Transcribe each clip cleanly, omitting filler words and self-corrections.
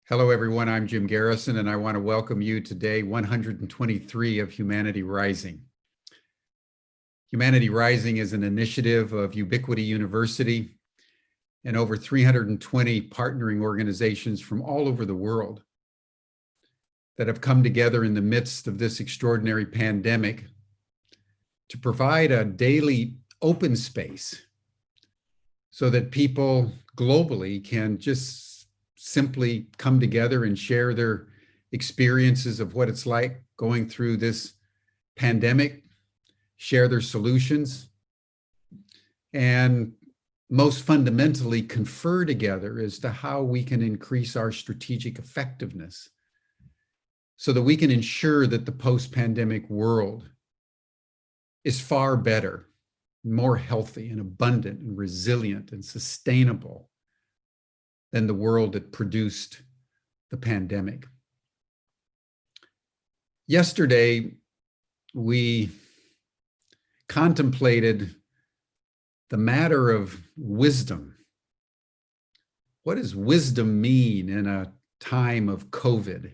Hello, everyone. I'm Jim Garrison, and I want to welcome you to day 123 of Humanity Rising. Humanity Rising is an initiative of Ubiquity University and over 320 partnering organizations from all over the world that have come together in the midst of this extraordinary pandemic to provide a daily open space so that people globally can just simply come together and share their experiences of what it's like going through this pandemic, share their solutions, and most fundamentally confer together as to how we can increase our strategic effectiveness so that we can ensure that the post-pandemic world is far better, more healthy and abundant and resilient and sustainable than the world that produced the pandemic. Yesterday, we contemplated the matter of wisdom. What does wisdom mean in a time of COVID?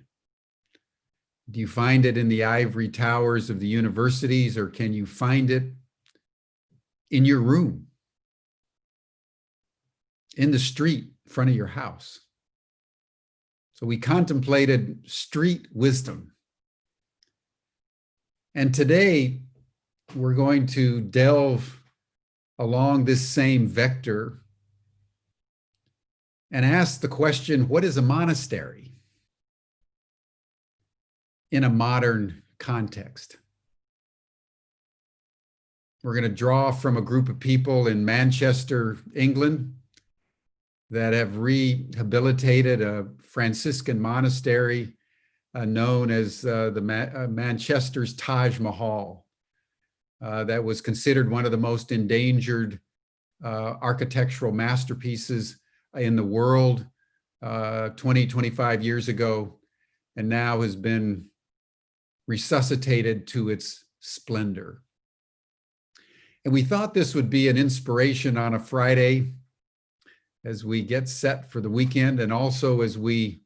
Do you find it in the ivory towers of the universities, or can you find it in your room, in the street in front of your house? So we contemplated street wisdom. And today we're going to delve along this same vector and ask the question, what is a monastery in a modern context? We're going to draw from a group of people in Manchester, England, that have rehabilitated a Franciscan monastery known as Manchester's Taj Mahal. That was considered one of the most endangered architectural masterpieces in the world 20, 25 years ago, and now has been resuscitated to its splendor. And we thought this would be an inspiration on a Friday as we get set for the weekend, and also as we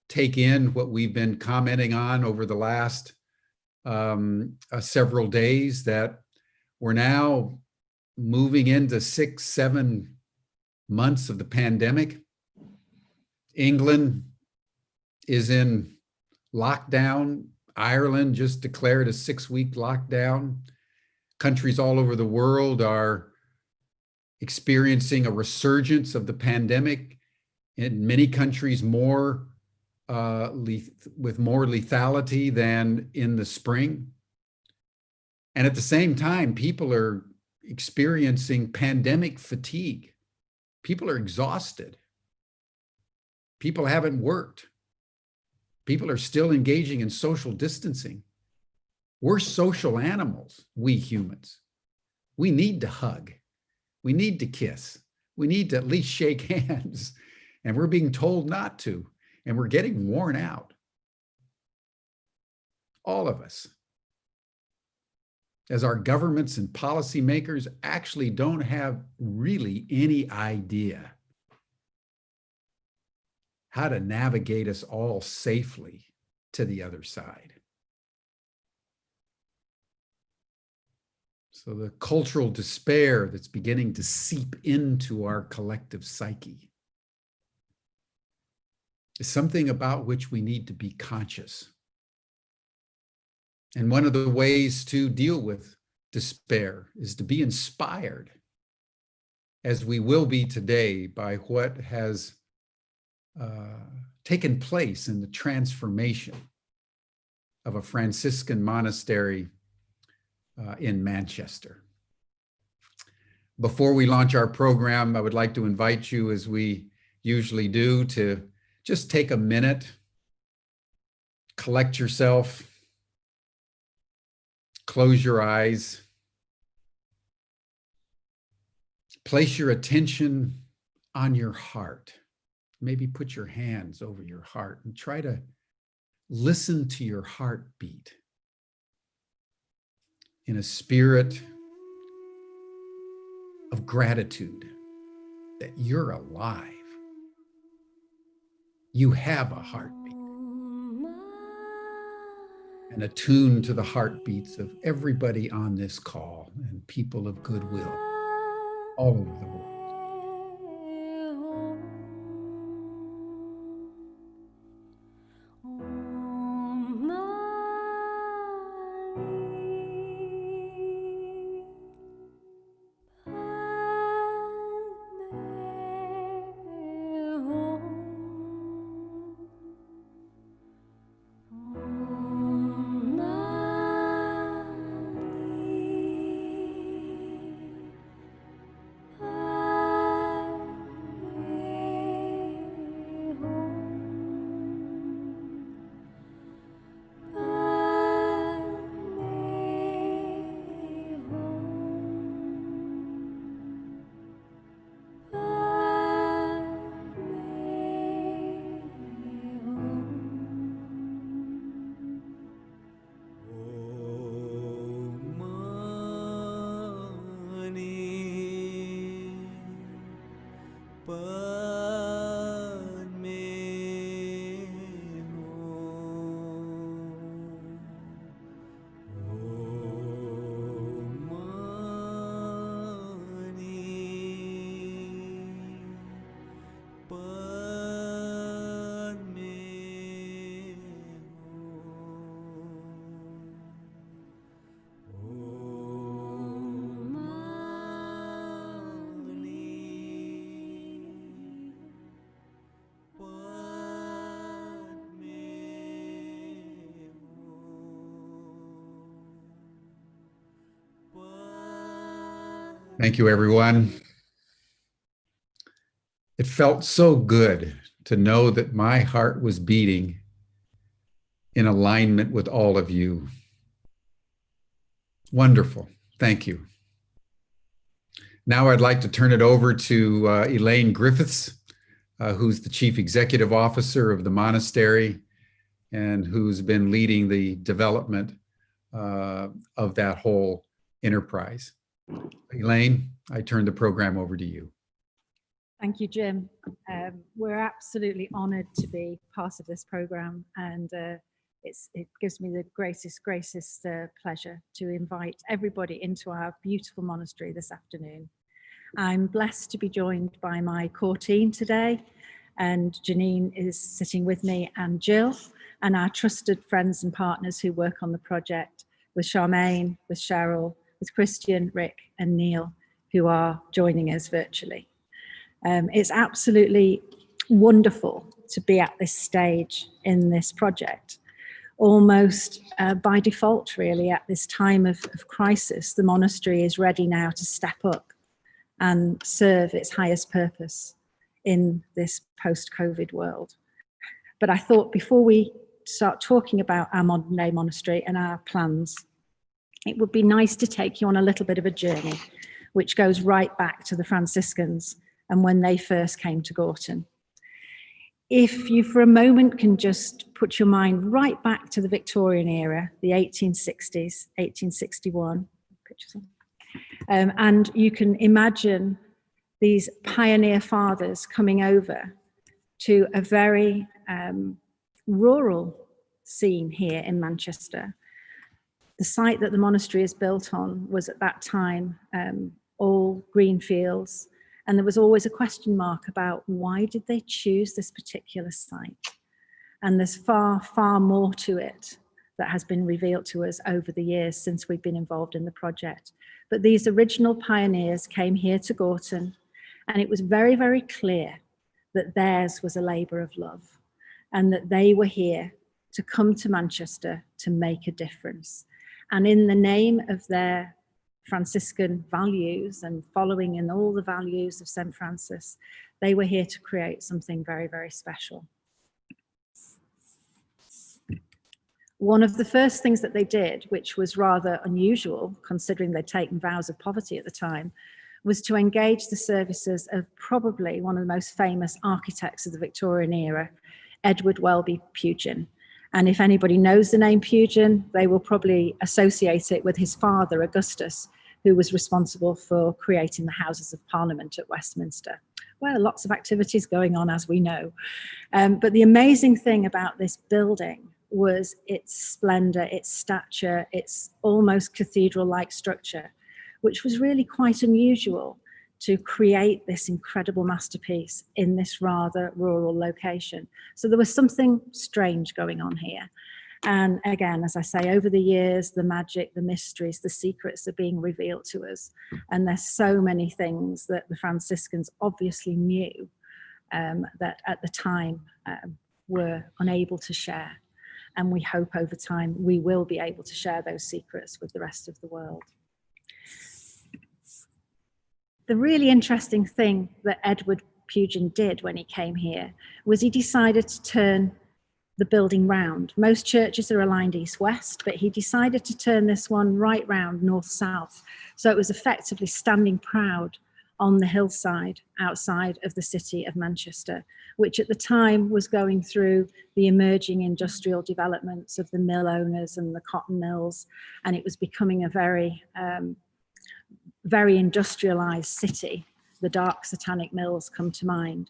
take in what we've been commenting on over the last several days, that we're now moving into 6-7 months of the pandemic. England is in lockdown. Ireland just declared a 6-week lockdown. Countries all over the world are experiencing a resurgence of the pandemic. In many countries, with more lethality than in the spring. And at the same time, people are experiencing pandemic fatigue. People are exhausted. People haven't worked. People are still engaging in social distancing. We're social animals, we humans. We need to hug. We need to kiss. We need to at least shake hands. And we're being told not to. And we're getting worn out. All of us. As our governments and policymakers actually don't have really any idea how to navigate us all safely to the other side. So the cultural despair that's beginning to seep into our collective psyche is something about which we need to be conscious. And one of the ways to deal with despair is to be inspired, as we will be today, by what has taken place in the transformation of a Franciscan monastery in Manchester. Before we launch our program, I would like to invite you, as we usually do, to just take a minute, collect yourself, close your eyes, place your attention on your heart. Maybe put your hands over your heart and try to listen to your heartbeat in a spirit of gratitude that you're alive. you have a heartbeat, and attune to the heartbeats of everybody on this call and people of goodwill all over the world. Thank you, everyone. It felt so good to know that my heart was beating in alignment with all of you. Wonderful. Thank you. Now I'd like to turn it over to Elaine Griffiths, who's the Chief Executive Officer of the Monastery and who's been leading the development of that whole enterprise. Elaine, I turn the program over to you. Thank you, Jim. We're absolutely honored to be part of this program, and it gives me the greatest pleasure to invite everybody into our beautiful monastery this afternoon. I'm blessed to be joined by my core team today, and Janine is sitting with me, and Jill, and our trusted friends and partners who work on the project, with Charmaine, with Cheryl, with Christian, Rick, and Neil, who are joining us virtually. It's absolutely wonderful to be at this stage in this project. Almost by default, really, at this time of crisis, the monastery is ready now to step up and serve its highest purpose in this post-COVID world. But I thought before we start talking about our modern day monastery and our plans, it would be nice to take you on a little bit of a journey, which goes right back to the Franciscans and when they first came to Gorton. If you for a moment can just put your mind right back to the Victorian era, the 1860s, 1861, and you can imagine these pioneer fathers coming over to a very rural scene here in Manchester. The site that the monastery is built on was at that time all green fields, and there was always a question mark about why did they choose this particular site? And there's far, far more to it that has been revealed to us over the years since we've been involved in the project. But these original pioneers came here to Gorton, and it was very, very clear that theirs was a labour of love and that they were here to come to Manchester to make a difference. And in the name of their Franciscan values and following in all the values of St. Francis, they were here to create something very, very special. One of the first things that they did, which was rather unusual considering they'd taken vows of poverty at the time, was to engage the services of probably one of the most famous architects of the Victorian era, Edward Welby Pugin. And if anybody knows the name Pugin, they will probably associate it with his father, Augustus, who was responsible for creating the Houses of Parliament at Westminster. Well, lots of activities going on, as we know. But the amazing thing about this building was its splendor, its stature, its almost cathedral-like structure, which was really quite unusual to create this incredible masterpiece in this rather rural location. So there was something strange going on here. And again, as I say, over the years, the magic, the mysteries, the secrets are being revealed to us. And there's so many things that the Franciscans obviously knew that at the time were unable to share. And we hope over time we will be able to share those secrets with the rest of the world. The really interesting thing that Edward Pugin did when he came here was he decided to turn the building round. Most churches are aligned east-west, but he decided to turn this one right round north-south. So it was effectively standing proud on the hillside outside of the city of Manchester, which at the time was going through the emerging industrial developments of the mill owners and the cotton mills, and it was becoming a very, very industrialized city. The dark satanic mills come to mind.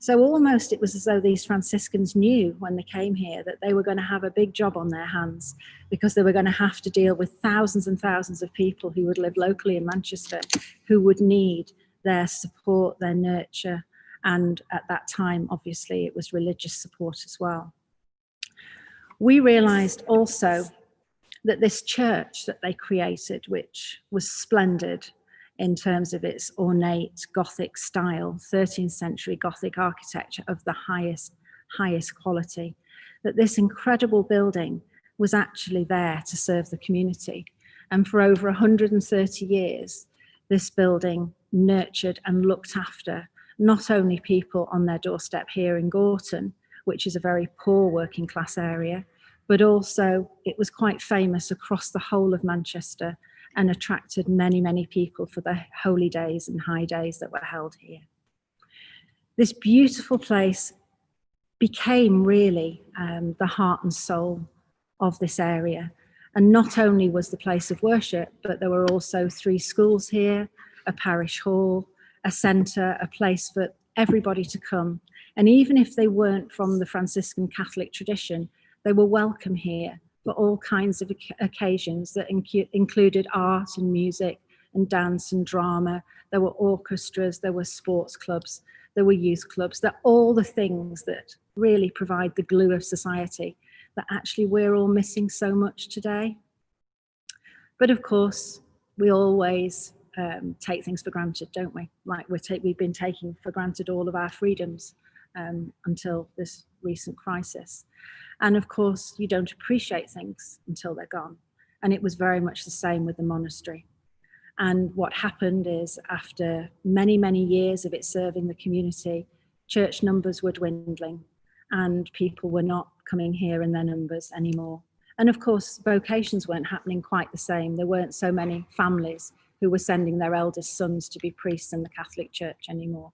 So almost it was as though these Franciscans knew when they came here that they were going to have a big job on their hands, because they were going to have to deal with thousands and thousands of people who would live locally in Manchester, who would need their support, their nurture, and at that time, obviously, it was religious support as well. We realized also that this church that they created, which was splendid in terms of its ornate Gothic style, 13th century Gothic architecture of the highest quality, that this incredible building was actually there to serve the community. And for over 130 years, this building nurtured and looked after not only people on their doorstep here in Gorton, which is a very poor working class area, but also it was quite famous across the whole of Manchester and attracted many, many people for the holy days and high days that were held here. This beautiful place became really the heart and soul of this area. And not only was the place of worship, but there were also 3 schools here, a parish hall, a centre, a place for everybody to come. And even if they weren't from the Franciscan Catholic tradition, they were welcome here for all kinds of occasions that included art and music and dance and drama. There were orchestras, there were sports clubs, there were youth clubs. They're all the things that really provide the glue of society that actually we're all missing so much today. But of course, we always take things for granted, don't we? Like we've been taking for granted all of our freedoms until this recent crisis. And of course, you don't appreciate things until they're gone. And it was very much the same with the monastery. And what happened is, after many, many years of it serving the community, church numbers were dwindling and people were not coming here in their numbers anymore. And of course, vocations weren't happening quite the same. There weren't so many families who were sending their eldest sons to be priests in the Catholic Church anymore.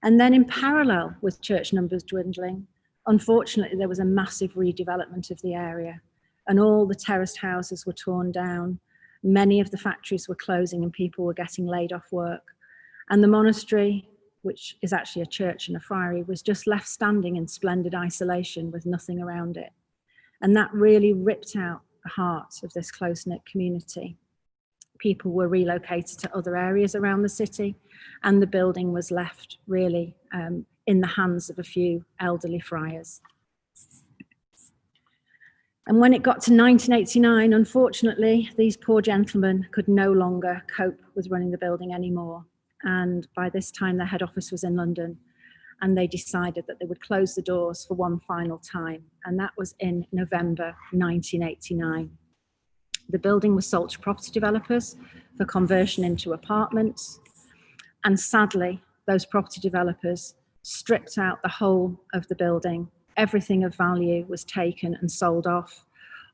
And then in parallel with church numbers dwindling, unfortunately, there was a massive redevelopment of the area, and all the terraced houses were torn down. Many of the factories were closing and people were getting laid off work. And the monastery, which is actually a church and a friary, was just left standing in splendid isolation with nothing around it. And that really ripped out the heart of this close-knit community. People were relocated to other areas around the city, and the building was left really in the hands of a few elderly friars. And when it got to 1989, unfortunately, these poor gentlemen could no longer cope with running the building anymore. And by this time, their head office was in London, and they decided that they would close the doors for one final time. And that was in November 1989. The building was sold to property developers for conversion into apartments. And sadly, those property developers stripped out the whole of the building. Everything of value was taken and sold off.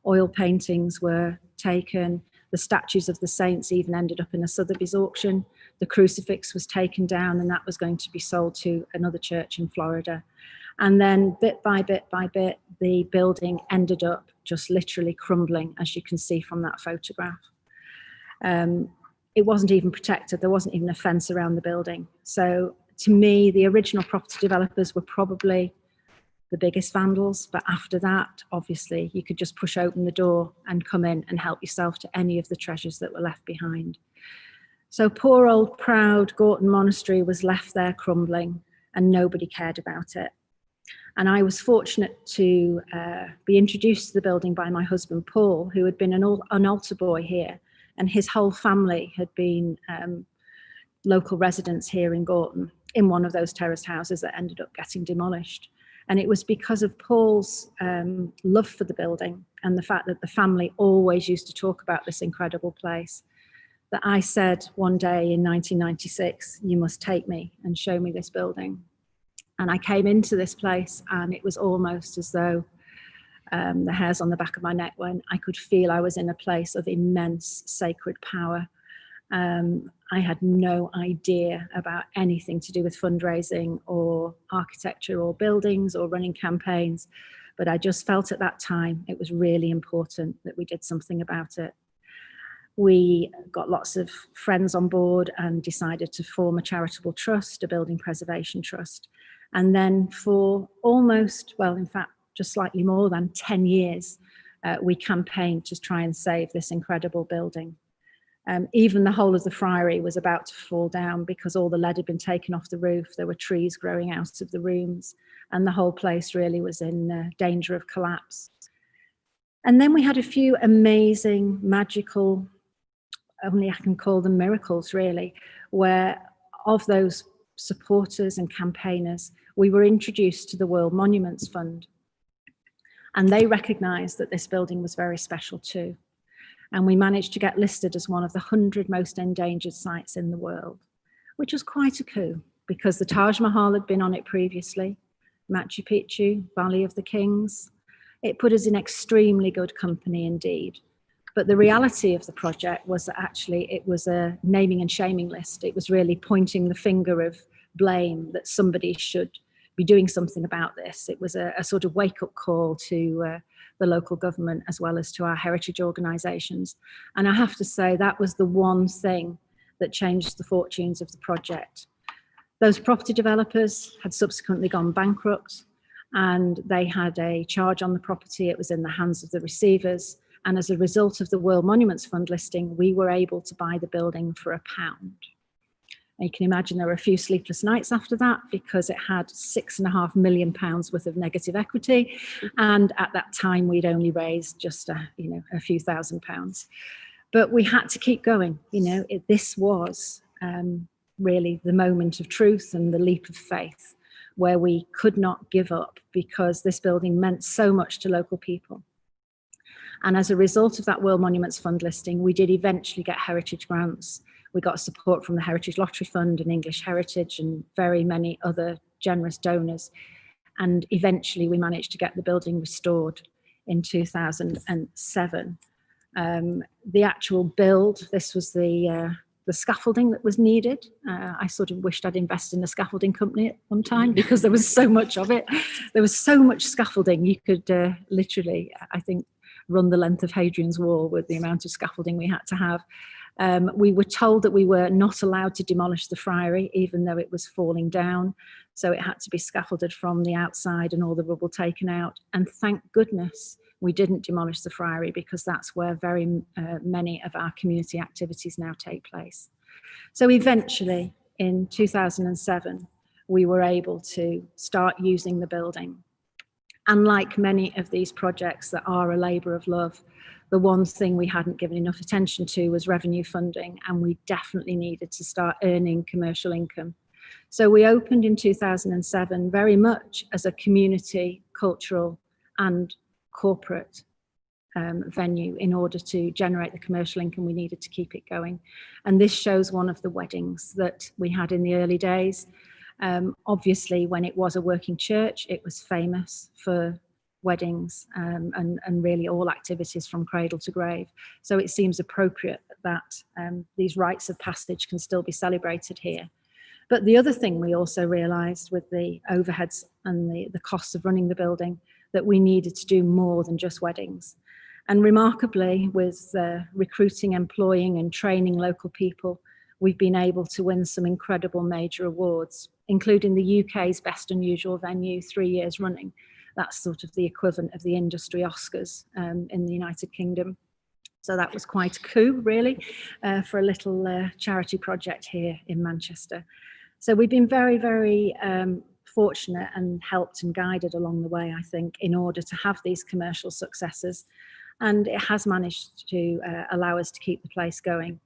Oil paintings were taken. The statues of the saints even ended up in a Sotheby's auction. The crucifix was taken down, and that was going to be sold to another church in Florida. And then bit by bit by bit, the building ended up just literally crumbling, as you can see from that photograph. It wasn't even protected. There wasn't even a fence around the building. So to me, the original property developers were probably the biggest vandals. But after that, obviously, you could just push open the door and come in and help yourself to any of the treasures that were left behind. So poor old proud Gorton Monastery was left there crumbling, and nobody cared about it. And I was fortunate to be introduced to the building by my husband, Paul, who had been an altar boy here, and his whole family had been local residents here in Gorton, in one of those terraced houses that ended up getting demolished. And it was because of Paul's love for the building and the fact that the family always used to talk about this incredible place that I said one day in 1996, you must take me and show me this building. And I came into this place and it was almost as though the hairs on the back of my neck when I could feel I was in a place of immense sacred power. I had no idea about anything to do with fundraising or architecture or buildings or running campaigns, but I just felt at that time it was really important that we did something about it. We got lots of friends on board and decided to form a charitable trust, a building preservation trust. And then for almost, well, in fact, just slightly more than 10 years, we campaigned to try and save this incredible building. Even the whole of the friary was about to fall down because all the lead had been taken off the roof. There were trees growing out of the rooms, and the whole place really was in danger of collapse. And then we had a few amazing, magical, only I can call them miracles really, where of those supporters and campaigners, we were introduced to the World Monuments Fund. And they recognised that this building was very special too. And we managed to get listed as one of the 100 most endangered sites in the world, which was quite a coup because the Taj Mahal had been on it previously, Macchu Picchu, Valley of the Kings. It put us in extremely good company indeed. But the reality of the project was that actually it was a naming and shaming list. It was really pointing the finger of blame that somebody should be doing something about this. It was a sort of wake-up call to the local government as well as to our heritage organisations. And I have to say that was the one thing that changed the fortunes of the project. Those property developers had subsequently gone bankrupt and they had a charge on the property. It was in the hands of the receivers. And as a result of the World Monuments Fund listing, we were able to buy the building for £1. And you can imagine there were a few sleepless nights after that because it had £6.5 million worth of negative equity. And at that time, we'd only raised just a few £1,000s. But we had to keep going. This was really the moment of truth and the leap of faith where we could not give up because this building meant so much to local people. And as a result of that World Monuments Fund listing, we did eventually get heritage grants. We got support from the Heritage Lottery Fund and English Heritage and very many other generous donors. And eventually we managed to get the building restored in 2007. The actual build, this was the scaffolding that was needed. I sort of wished I'd invested in a scaffolding company at one time because there was so much of it. There was so much scaffolding. You could literally, I think, run the length of Hadrian's Wall with the amount of scaffolding we had to have. We were told that we were not allowed to demolish the friary, even though it was falling down. So it had to be scaffolded from the outside and all the rubble taken out. And thank goodness we didn't demolish the friary because that's where very many of our community activities now take place. So eventually in 2007, we were able to start using the building. And like many of these projects that are a labour of love, the one thing we hadn't given enough attention to was revenue funding, and we definitely needed to start earning commercial income. So we opened in 2007 very much as a community, cultural and corporate venue in order to generate the commercial income we needed to keep it going. And this shows one of the weddings that we had in the early days. Obviously, when it was a working church, it was famous for weddings and really all activities from cradle to grave. So it seems appropriate that these rites of passage can still be celebrated here. But the other thing we also realised with the overheads and the costs of running the building, that we needed to do more than just weddings. And remarkably, with recruiting, employing and training local people, we've been able to win some incredible major awards, including the UK's Best Unusual Venue 3 years running. That's sort of the equivalent of the industry Oscars in the United Kingdom. So that was quite a coup, really, for a little charity project here in Manchester. So we've been very, very fortunate and helped and guided along the way, I think, in order to have these commercial successes. And it has managed to allow us to keep the place going.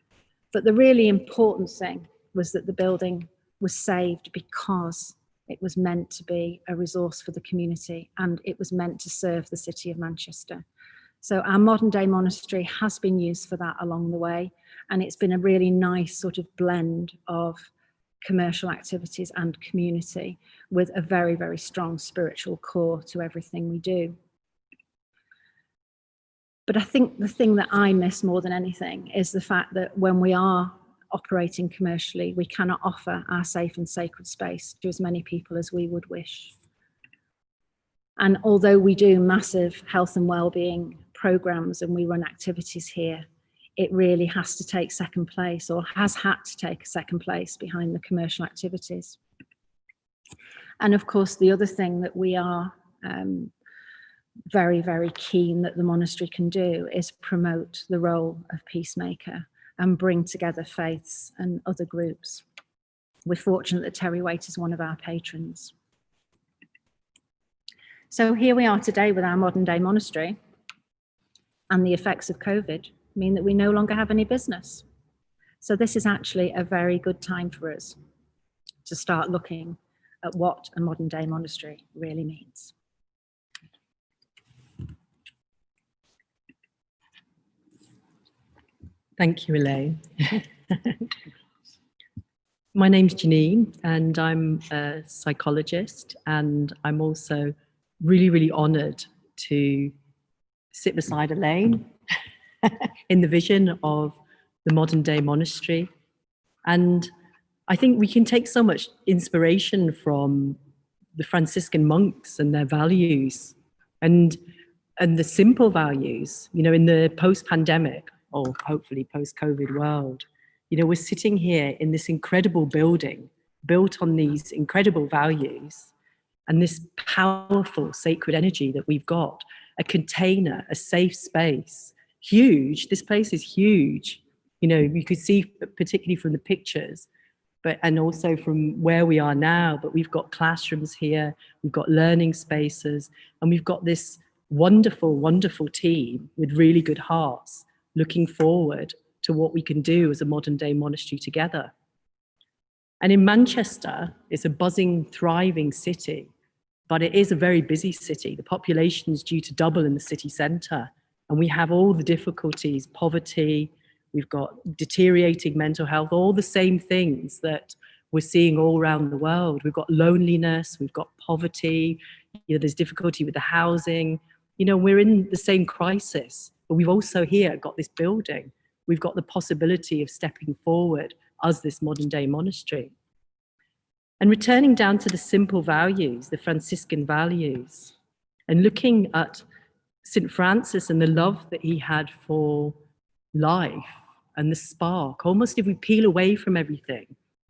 But the really important thing was that the building was saved because it was meant to be a resource for the community and it was meant to serve the city of Manchester. So our modern day monastery has been used for that along the way. And it's been a really nice sort of blend of commercial activities and community with a very, very strong spiritual core to everything we do. But I think the thing that I miss more than anything is the fact that when we are operating commercially, we cannot offer our safe and sacred space to as many people as we would wish. And although we do massive health and well-being programs and we run activities here, it really has to take second place, or has had to take a second place behind the commercial activities. And of course, the other thing that we are very, very keen that the monastery can do is promote the role of peacemaker and bring together faiths and other groups. We're fortunate that Terry Waite is one of our patrons. So here we are today with our modern day monastery, and the effects of COVID mean that we no longer have any business. So this is actually a very good time for us to start looking at what a modern day monastery really means. Thank you, Elaine. My name's Janine, and I'm a psychologist, and I'm also really, really honoured to sit beside Elaine in the vision of the modern day monastery. And I think we can take so much inspiration from the Franciscan monks and their values and the simple values, you know, in the post-pandemic, or hopefully post-COVID world. You know, we're sitting here in this incredible building built on these incredible values and this powerful sacred energy that we've got, a container, a safe space, huge. This place is huge. You know, you could see particularly from the pictures, and also from where we are now, but we've got classrooms here, we've got learning spaces, and we've got this wonderful, wonderful team with really good hearts looking forward to what we can do as a modern day monastery together. And in Manchester, it's a buzzing, thriving city, but it is a very busy city. The population is due to double in the city centre, and we have all the difficulties, poverty, we've got deteriorating mental health, all the same things that we're seeing all around the world. We've got loneliness, we've got poverty, you know, there's difficulty with the housing. You know, we're in the same crisis, but we've also here got this building. We've got the possibility of stepping forward as this modern day monastery. And returning down to the simple values, the Franciscan values, and looking at St. Francis and the love that he had for life and the spark, almost if we peel away from everything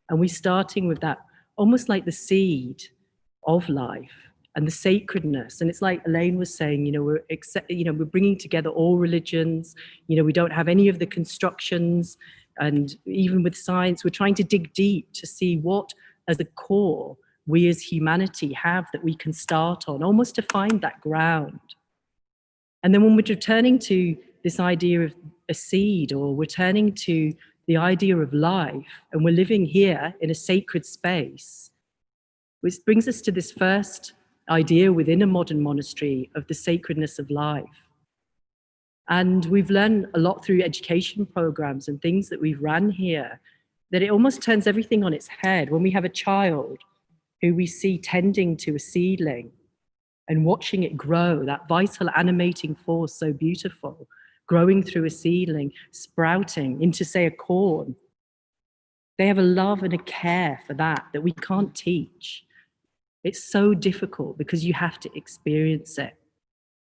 and we're starting with that, almost like the seed of life and the sacredness. And it's like Elaine was saying, you know, we're bringing together all religions. You know, we don't have any of the constructions, and even with science, we're trying to dig deep to see what, as a core, we as humanity have that we can start on, almost to find that ground. And then when we're returning to this idea of a seed, or we're turning to the idea of life, and we're living here in a sacred space, which brings us to this first idea within a modern monastery of the sacredness of life. And we've learned a lot through education programs and things that we've run here, that it almost turns everything on its head. When we have a child who we see tending to a seedling and watching it grow, that vital animating force, so beautiful, growing through a seedling, sprouting into, say, a corn. They have a love and a care for that we can't teach. It's so difficult because you have to experience it.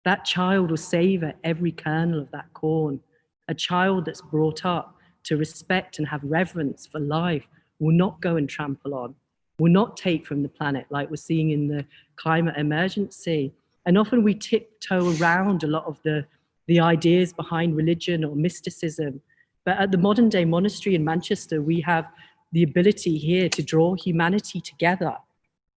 That child will savor every kernel of that corn. A child that's brought up to respect and have reverence for life will not go and trample on, will not take from the planet like we're seeing in the climate emergency. And often we tiptoe around a lot of the ideas behind religion or mysticism. But at the modern day monastery in Manchester, we have the ability here to draw humanity together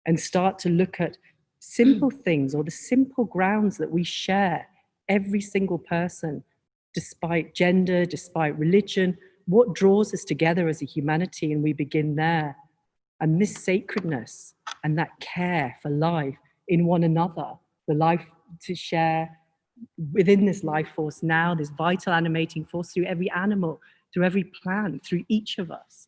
and start to look at simple things or the simple grounds that we share, every single person, despite gender, despite religion, what draws us together as a humanity, and we begin there. And this sacredness and that care for life in one another, the life to share within this life force now, this vital animating force through every animal, through every plant, through each of us.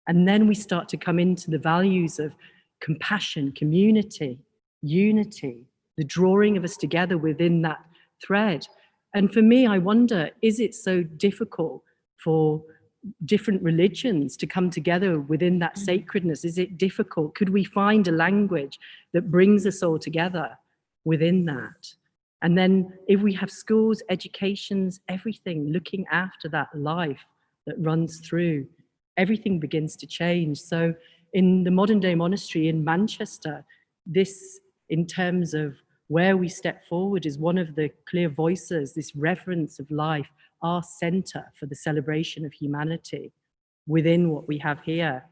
And then we start to come into the values of compassion, community, unity, the drawing of us together within that thread. And for me, I wonder, is it so difficult for different religions to come together within that sacredness? Is it difficult? Could we find a language that brings us all together within that? And then if we have schools, educations, everything, looking after that life that runs through, everything begins to change. So in the modern day monastery in Manchester, this, in terms of where we step forward, is one of the clear voices, this reverence of life, our center for the celebration of humanity within what we have here.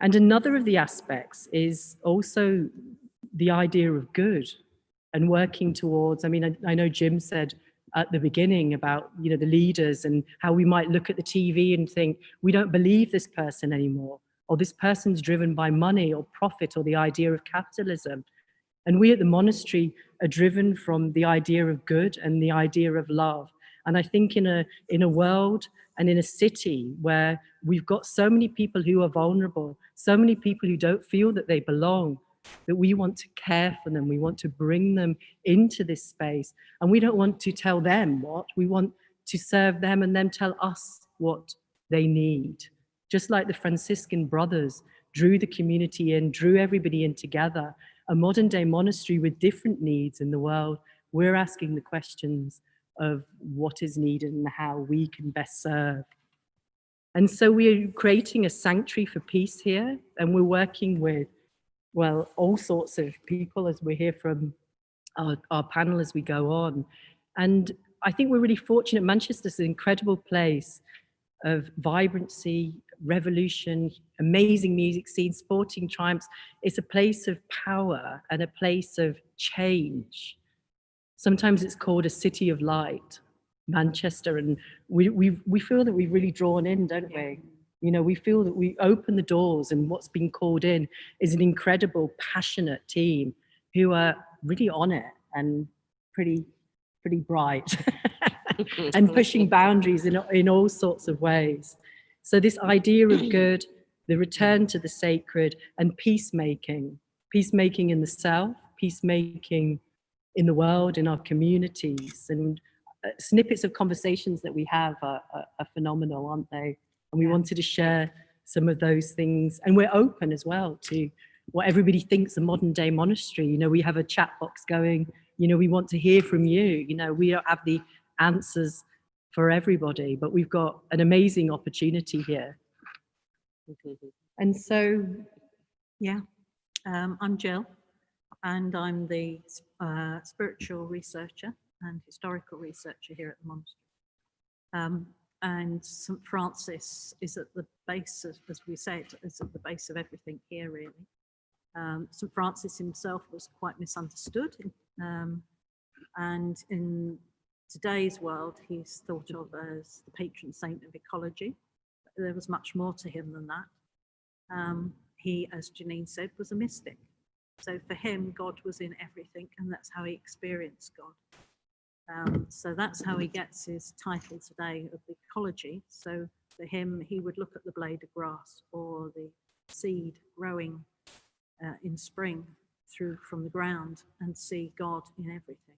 And another of the aspects is also the idea of good and working towards, I mean, I know Jim said at the beginning about, the leaders and how we might look at the TV and think, we don't believe this person anymore, or this person's driven by money or profit or the idea of capitalism. And we at the monastery are driven from the idea of good and the idea of love. And I think in a world and in a city where we've got so many people who are vulnerable, so many people who don't feel that they belong, that we want to care for them, we want to bring them into this space. And we don't want to tell them what, we want to serve them and them tell us what they need. Just like the Franciscan brothers drew the community in, drew everybody in together, a modern day monastery with different needs in the world, we're asking the questions of what is needed and how we can best serve. And so we're creating a sanctuary for peace here, and we're working with, well, all sorts of people as we hear from our panel as we go on. And I think we're really fortunate. Manchester's an incredible place of vibrancy, revolution, amazing music scene, sporting triumphs. It's a place of power and a place of change. Sometimes it's called a city of light, Manchester, and we feel that we've really drawn in, don't we? We feel that we open the doors, and what's been called in is an incredible, passionate team who are really on it and pretty bright and pushing boundaries in all sorts of ways. So this idea of good, the return to the sacred, and peacemaking in the self, peacemaking in the world, in our communities, and snippets of conversations that we have are phenomenal, aren't they? And we wanted to share some of those things. And we're open as well to what everybody thinks a modern day monastery. We have a chat box going, we want to hear from you. We don't have the answers for everybody, but we've got an amazing opportunity here. And so, I'm Jill, and I'm the spiritual researcher and historical researcher here at the monastery. And St. Francis is at the base of, as we said, is at the base of everything here, really. St. Francis himself was quite misunderstood, and in today's world, he's thought of as the patron saint of ecology. There was much more to him than that. He, as Janine said, was a mystic. So for him, God was in everything, and that's how he experienced God. So that's how he gets his title today of ecology. So for him, he would look at the blade of grass or the seed growing in spring from the ground and see God in everything.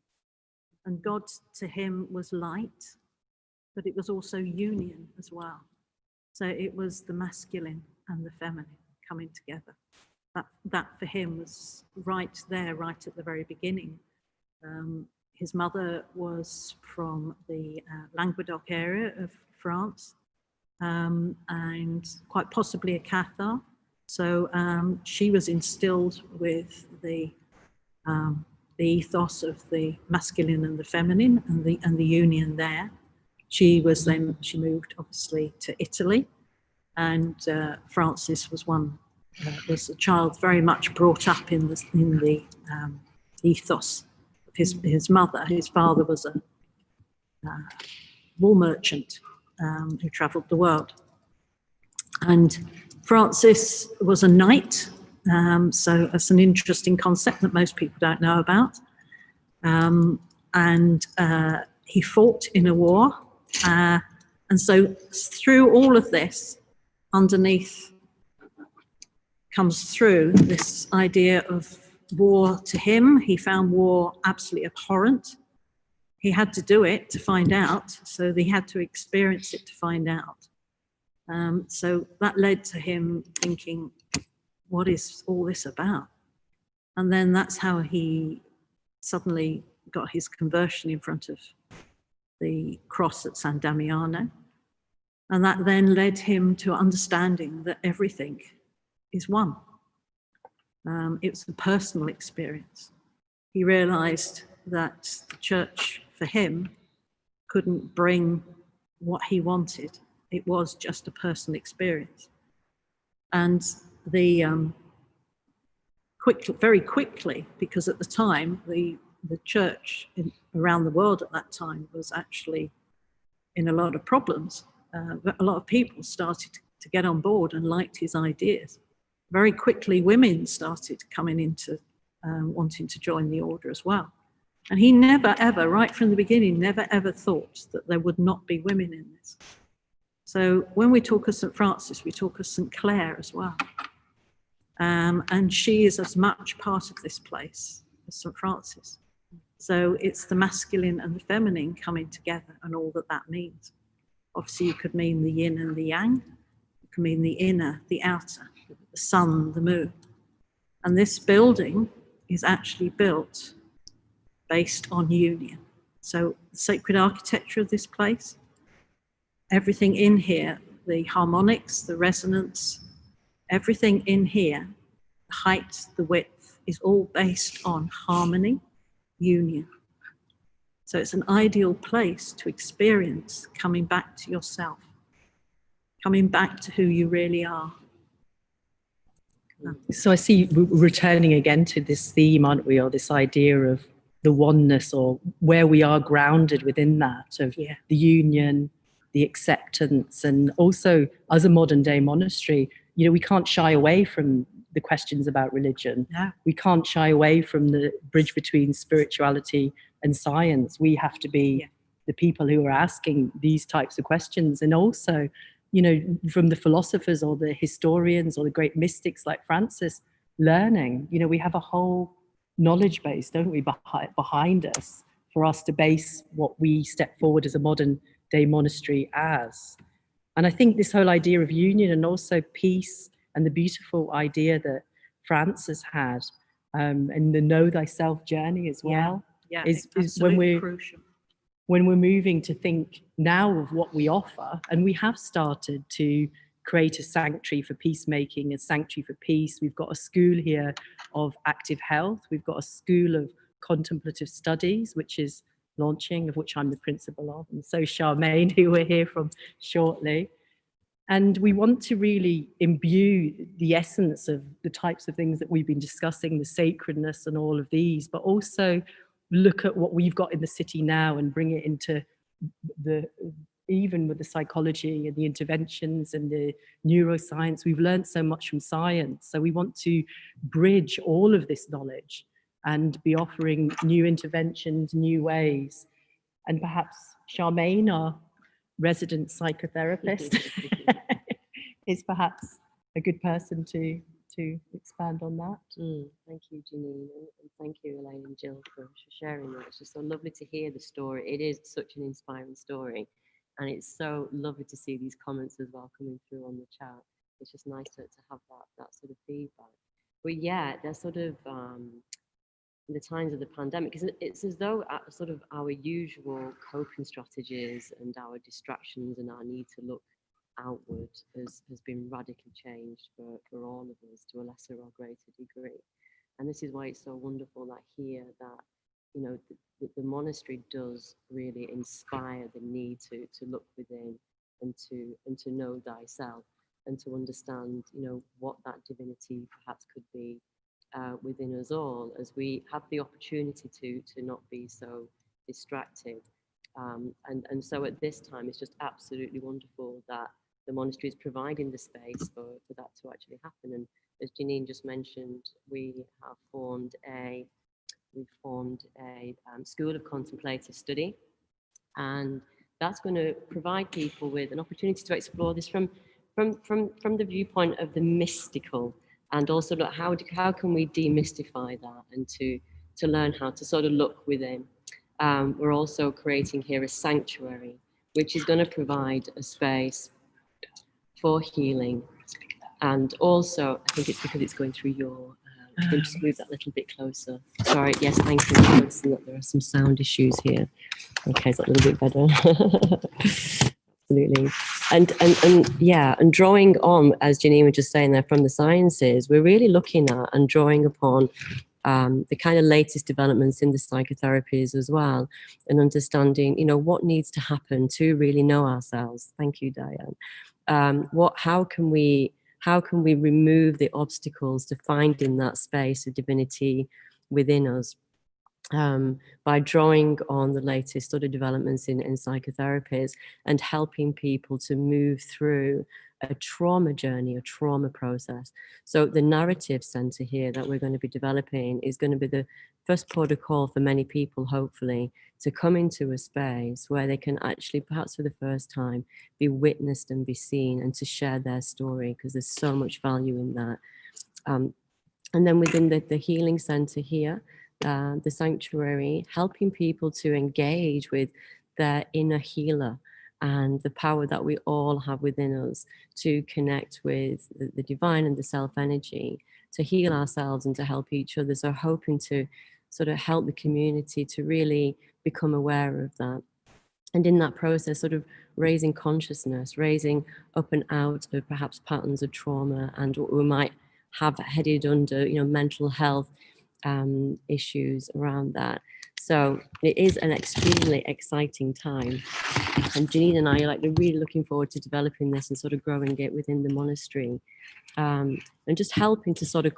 And God to him was light, but it was also union as well. So it was the masculine and the feminine coming together. That for him was right there, right at the very beginning. His mother was from the Languedoc area of France, and quite possibly a Cathar. So she was instilled with the ethos of the masculine and the feminine, and the union there. She moved obviously to Italy, and Francis was was a child very much brought up in the ethos of his mother. His father was a wool merchant who travelled the world, and Francis was a knight. So that's an interesting concept that most people don't know about. And he fought in a war. And so through all of this, underneath comes through this idea of war. To him, he found war absolutely abhorrent. He had to do it to find out, so he had to experience it to find out. So that led to him thinking, what is all this about? And then that's how he suddenly got his conversion in front of the cross at San Damiano. And that then led him to understanding that everything is one. It was a personal experience. He realized that the church, for him, couldn't bring what he wanted. It was just a personal experience. And very quickly, because at the time, the church around the world at that time was actually in a lot of problems. But a lot of people started to get on board and liked his ideas. Very quickly, women started coming into wanting to join the order as well. And he never, ever, right from the beginning, never, ever thought that there would not be women in this. So when we talk of St. Francis, we talk of St. Clare as well. And she is as much part of this place as St. Francis. So it's the masculine and the feminine coming together and all that that means. Obviously, you could mean the yin and the yang. It could mean the inner, the outer, the sun, the moon. And this building is actually built based on union. So the sacred architecture of this place, everything in here, the harmonics, the resonance, everything in here, the height, the width, is all based on harmony, union. So it's an ideal place to experience coming back to yourself, coming back to who you really are. So I see we're returning again to this theme, aren't we, or this idea of the oneness, or where we are grounded within that, of the union, the acceptance, and also as a modern day monastery, you know, we can't shy away from the questions about religion. No. We can't shy away from the bridge between spirituality and science. We have to be the people who are asking these types of questions. And also, you know, from the philosophers or the historians or the great mystics like Francis, learning, you know, we have a whole knowledge base, don't we, behind us for us to base what we step forward as a modern day monastery as. And I think this whole idea of union and also peace and the beautiful idea that Francis had, and the know thyself journey as well, is when we're crucial. When we're moving to think now of what we offer, and we have started to create a sanctuary for peacemaking, a sanctuary for peace. We've got a school here of active health. We've got a school of contemplative studies, which is launching, of which I'm the principal of, and so Charmaine, who we'll hear from shortly. And we want to really imbue the essence of the types of things that we've been discussing, the sacredness and all of these, but also look at what we've got in the city now and bring it into even with the psychology and the interventions and the neuroscience. We've learned so much from science. So we want to bridge all of this knowledge and be offering new interventions, new ways. And perhaps Charmaine, our resident psychotherapist, is perhaps a good person to expand on that. Thank you, Janine, and thank you, Elaine and Jill, for sharing that. It's just so lovely to hear the story. It is such an inspiring story, and it's so lovely to see these comments as well coming through on the chat. It's just nice to have that sort of feedback. But yeah, there's sort of in the times of the pandemic, because it's as though sort of our usual coping strategies and our distractions and our need to look outward has been radically changed for all of us to a lesser or greater degree. And this is why it's so wonderful that here that, you know, the monastery does really inspire the need to look within and to know thyself and to understand, you know, what that divinity perhaps could be within us all, as we have the opportunity to not be so distracted. And so at this time, it's just absolutely wonderful that the monastery is providing the space for that to actually happen. And as Janine just mentioned, we have formed a school of contemplative study, and that's going to provide people with an opportunity to explore this from the viewpoint of the mystical, and also look how can we demystify that and to learn how to sort of look within. We're also creating here a sanctuary, which is going to provide a space for healing. And also, I think it's because it's going through your, you can just move that a little bit closer. Sorry, yes, thank you. I'm noticing that there are some sound issues here. Okay, is that a little bit better? Absolutely. And yeah, and drawing on, as Janine was just saying there, from the sciences, we're really looking at and drawing upon the kind of latest developments in the psychotherapies as well, and understanding, you know, what needs to happen to really know ourselves. Thank you, Diane. How can we remove the obstacles to finding that space of divinity within us, by drawing on the latest sort of developments in psychotherapies and helping people to move through a trauma journey, a trauma process. So the narrative center here that we're going to be developing is going to be the first protocol for many people, hopefully, to come into a space where they can actually, perhaps for the first time, be witnessed and be seen and to share their story, because there's so much value in that. And then within the healing center here, the sanctuary, helping people to engage with their inner healer and the power that we all have within us to connect with the divine and the self energy, to heal ourselves and to help each other. So hoping to sort of help the community to really become aware of that. And in that process, sort of raising consciousness, raising up and out of perhaps patterns of trauma and what we might have headed under, you know, mental health issues around that. So it is an extremely exciting time. And Janine and I are really looking forward to developing this and sort of growing it within the monastery, and just helping to sort of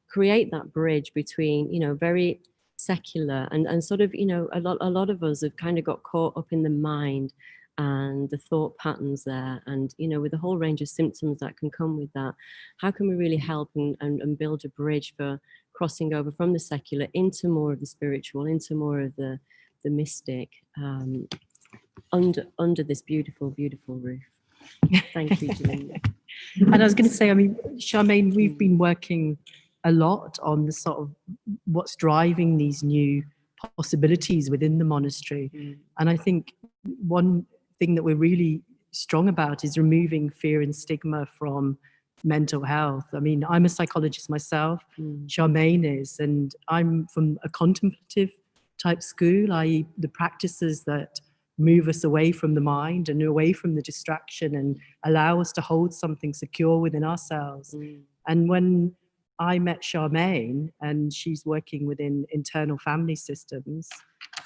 create that bridge between, you know, very secular and sort of, you know, a lot of us have kind of got caught up in the mind and the thought patterns there, and, you know, with the whole range of symptoms that can come with that, how can we really help and build a bridge for crossing over from the secular into more of the spiritual, into more of the mystic, under this beautiful roof. Thank you, Janine. And I was going to say, I mean, Charmaine, we've been working a lot on the sort of what's driving these new possibilities within the monastery. And I think one thing that we're really strong about is removing fear and stigma from mental health. I mean, I'm a psychologist myself, Charmaine is, and I'm from a contemplative type school, i.e. the practices that move us away from the mind and away from the distraction and allow us to hold something secure within ourselves. And when I met Charmaine, and she's working within internal family systems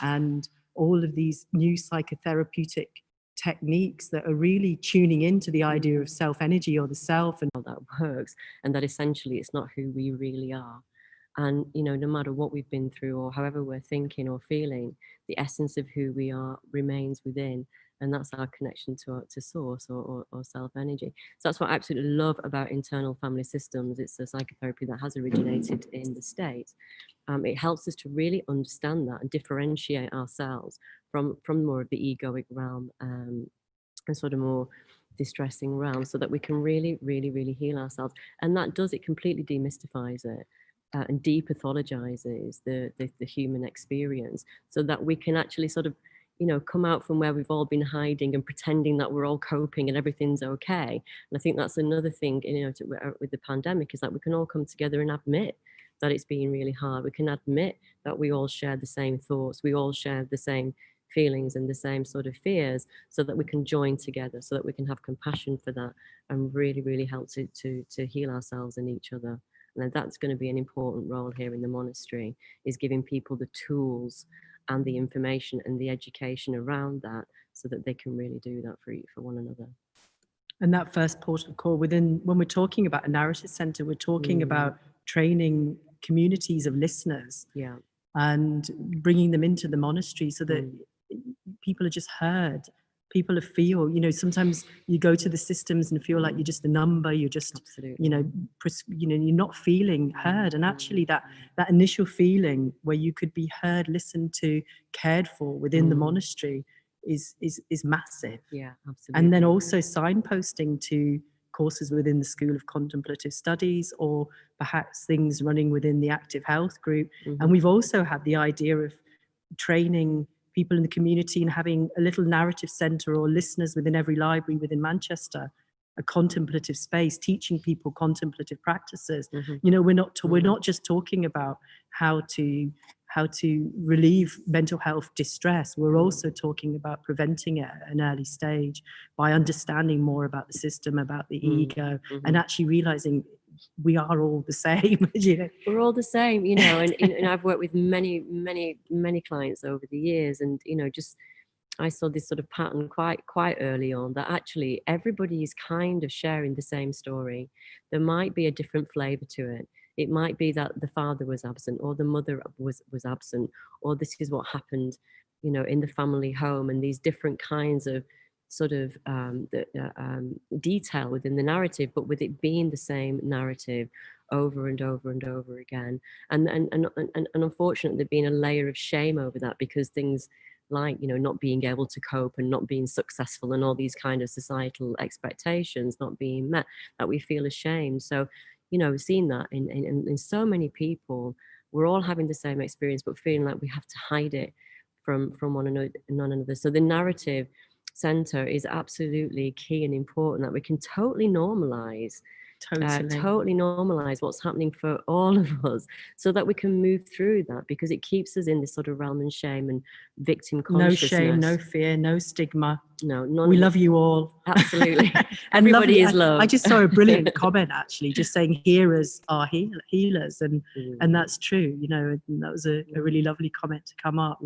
and all of these new psychotherapeutic techniques that are really tuning into the idea of self-energy or the self and how that works, and that essentially it's not who we really are. And, you know, no matter what we've been through or however we're thinking or feeling, the essence of who we are remains within. And that's our connection to source or self-energy. So that's what I absolutely love about internal family systems. It's a psychotherapy that has originated in the States. It helps us to really understand that and differentiate ourselves from more of the egoic realm and sort of more distressing realm, so that we can really heal ourselves. And that does, it completely demystifies it. And depathologizes the human experience, so that we can actually sort of, you know, come out from where we've all been hiding and pretending that we're all coping and everything's okay. And I think that's another thing, you know, with the pandemic, is that we can all come together and admit that it's been really hard. We can admit that we all share the same thoughts, we all share the same feelings and the same sort of fears, so that we can join together, so that we can have compassion for that and really, really help to heal ourselves and each other. And that's going to be an important role here in the monastery, is giving people the tools and the information and the education around that, so that they can really do that for one another. And that first port of call within, when we're talking about a narrative center, we're talking about training communities of listeners, Yeah. and bringing them into the monastery so that people are just heard. People are feel, you know, sometimes you go to the systems and feel like you're just a number, you're just, Absolutely. you know, you're not feeling heard. And actually that initial feeling where you could be heard, listened to, cared for within the monastery is massive. Yeah, absolutely. And then also signposting to courses within the School of Contemplative Studies, or perhaps things running within the Active Health group. And we've also had the idea of training people in the community and having a little narrative centre or listeners within every library within Manchester, a contemplative space, teaching people contemplative practices. You know, we're not just talking about how to relieve mental health distress. We're also talking about preventing it at an early stage by understanding more about the system, about the ego, and actually realizing we are all the same. You know, we're all the same, you know, and I've worked with many clients over the years, and you know, just I saw this sort of pattern quite early on, that actually everybody is kind of sharing the same story. There might be a different flavor to it. It might be that the father was absent, or the mother was absent, or this is what happened, you know, in the family home, and these different kinds of sort of detail within the narrative, but with it being the same narrative over and over and over again. And unfortunately, there's been a layer of shame over that, because things like, you know, not being able to cope and not being successful and all these kind of societal expectations not being met, that we feel ashamed. So, you know, seeing that in so many people, we're all having the same experience, but feeling like we have to hide it from one another. So the narrative center is absolutely key and important, that we can totally normalize what's happening for all of us, so that we can move through that, because it keeps us in this sort of realm and shame and victim consciousness. No shame, no fear, no stigma. No, we love you all. Absolutely. Everybody is loved. I just saw a brilliant comment actually, just saying hearers are healers, and that's true, you know, and that was a really lovely comment to come up.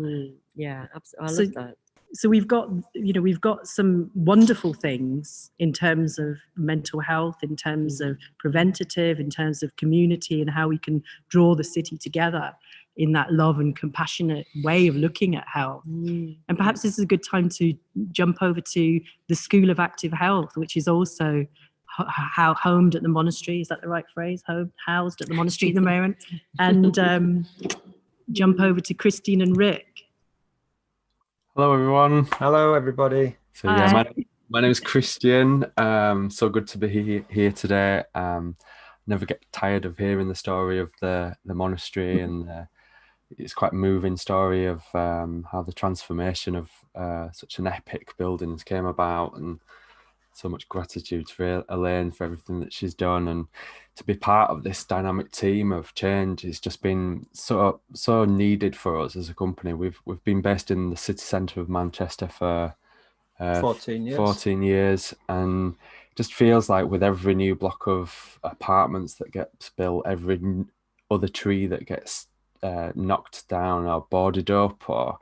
Yeah, absolutely. I love that. So we've got some wonderful things in terms of mental health, in terms of preventative, in terms of community, and how we can draw the city together in that love and compassionate way of looking at health. And perhaps this is a good time to jump over to the School of Active Health, which is also homed at the monastery. Is that the right phrase? Housed at the monastery at the moment. And jump over to Christine and Rick. Hello, everyone. Hello, everybody. So yeah, my name is Christian. So good to be here today. Never get tired of hearing the story of the monastery, and it's quite a moving story of how the transformation of such an epic building came about, and so much gratitude for Elaine for everything that she's done, and to be part of this dynamic team of change has just been so needed for us as a company. We've been based in the city centre of Manchester for 14 years, and it just feels like with every new block of apartments that gets built, every other tree that gets knocked down or boarded up, or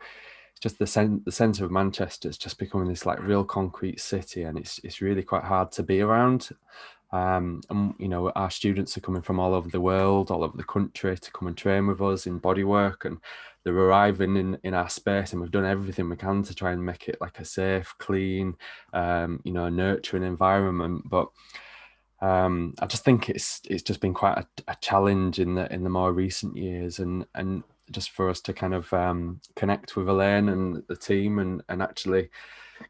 just the centre of Manchester is just becoming this like real concrete city, and it's really quite hard to be around. And you know, our students are coming from all over the world, all over the country, to come and train with us in bodywork, and they're arriving in our space, and we've done everything we can to try and make it like a safe, clean, you know, nurturing environment. But I just think it's just been quite a challenge in the more recent years, and just for us to kind of connect with Elaine and the team, and actually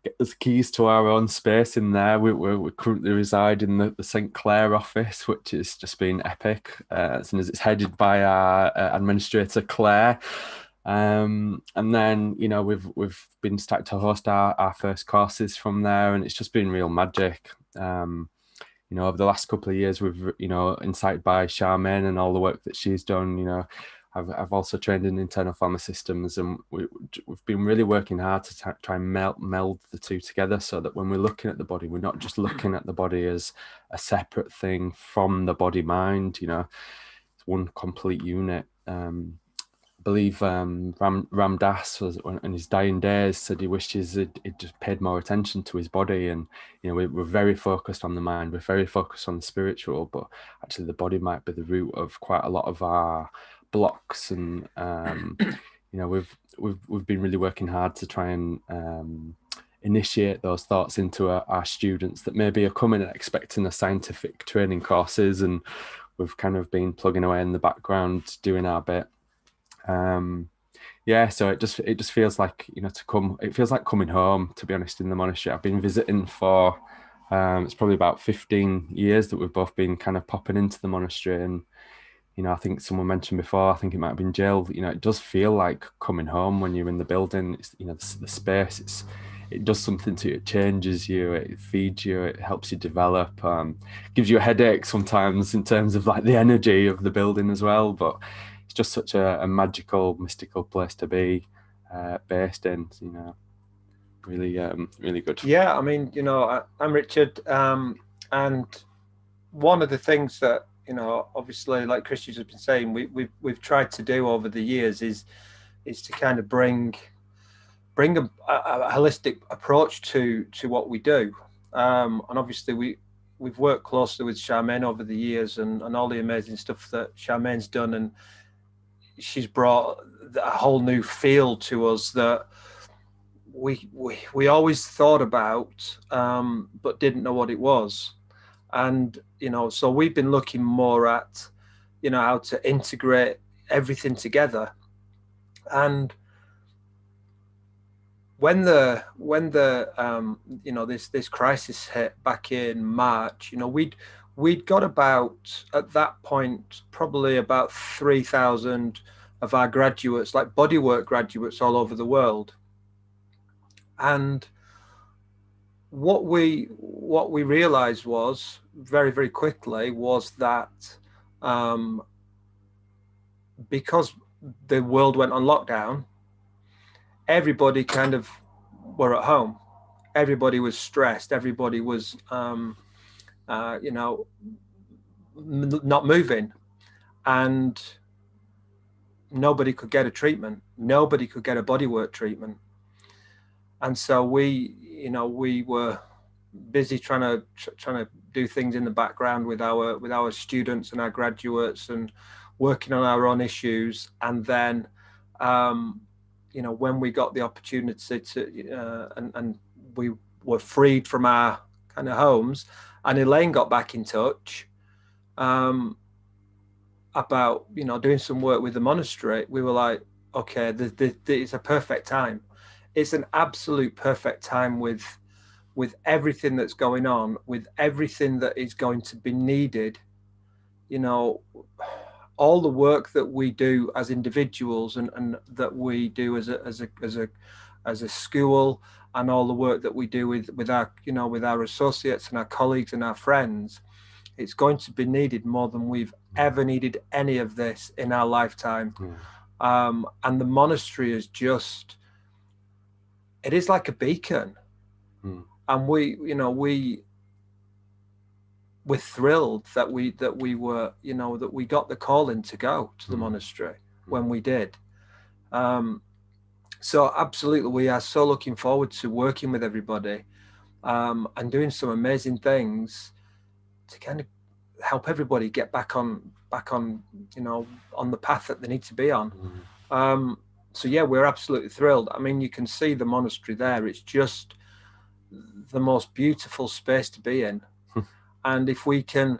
get the keys to our own space in there. We currently reside in the St. Clair office, which has just been epic, as soon as it's headed by our administrator Claire. And then, you know, we've been starting to host our first courses from there, and it's just been real magic. You you know, over the last couple of years, we've, you know, incited by Charmaine and all the work that she's done, you know, I've also trained in internal family systems, and we've been really working hard to try and meld the two together, so that when we're looking at the body, we're not just looking at the body as a separate thing from the body mind, you know, it's one complete unit. I believe Ram Dass was in his dying days said he wishes he'd just paid more attention to his body. And you know, we're very focused on the mind, we're very focused on the spiritual, but actually the body might be the root of quite a lot of our blocks. And you know, we've been really working hard to try and initiate those thoughts into our students that maybe are coming and expecting the scientific training courses, and we've kind of been plugging away in the background doing our bit. Yeah, so it just feels like, you know, it feels like coming home, to be honest, in the monastery. I've been visiting for it's probably about 15 years that we've both been kind of popping into the monastery. And you know, I think someone mentioned before, I think it might have been Jill, you know, it does feel like coming home when you're in the building. It's, you know, the space, it does something to you, it changes you, it feeds you, it helps you develop, gives you a headache sometimes in terms of like the energy of the building as well, but it's just such a magical, mystical place to be based in, you know, really, really good. Yeah, I mean, you know, I'm Richard, and one of the things that, you know, obviously, like Christian's has been saying, we've tried to do over the years is to kind of bring a holistic approach to what we do, and obviously we've worked closely with Charmaine over the years, and all the amazing stuff that Charmaine's done, and she's brought a whole new feel to us that we always thought about, but didn't know what it was. And you know, so we've been looking more at, you know, how to integrate everything together. And when the you know, this crisis hit back in March, you know, we'd got about, at that point, probably about 3,000 of our graduates, like bodywork graduates, all over the world. And what we realized was very, very quickly was that because the world went on lockdown, everybody kind of were at home. Everybody was stressed. Everybody was, you know, not moving, and nobody could get a treatment. Nobody could get a bodywork treatment. And so we were busy trying to do things in the background with our students and our graduates, and working on our own issues. And then, you know, when we got the opportunity to, and we were freed from our kind of homes, and Elaine got back in touch about, you know, doing some work with the monastery, we were like, okay, it's a perfect time. It's an absolute perfect time with everything that's going on, with everything that is going to be needed. You know, all the work that we do as individuals, and that we do as a school, and all the work that we do with our, you know, with our associates and our colleagues and our friends, it's going to be needed more than we've ever needed any of this in our lifetime. And the monastery is just, it is like a beacon. And we're thrilled that we were, you know, that we got the call in to go to the monastery when we did. So absolutely, we are so looking forward to working with everybody, and doing some amazing things to kind of help everybody get back on, you know, on the path that they need to be on. So yeah, we're absolutely thrilled. I mean, you can see the monastery there. It's just the most beautiful space to be in. And if we can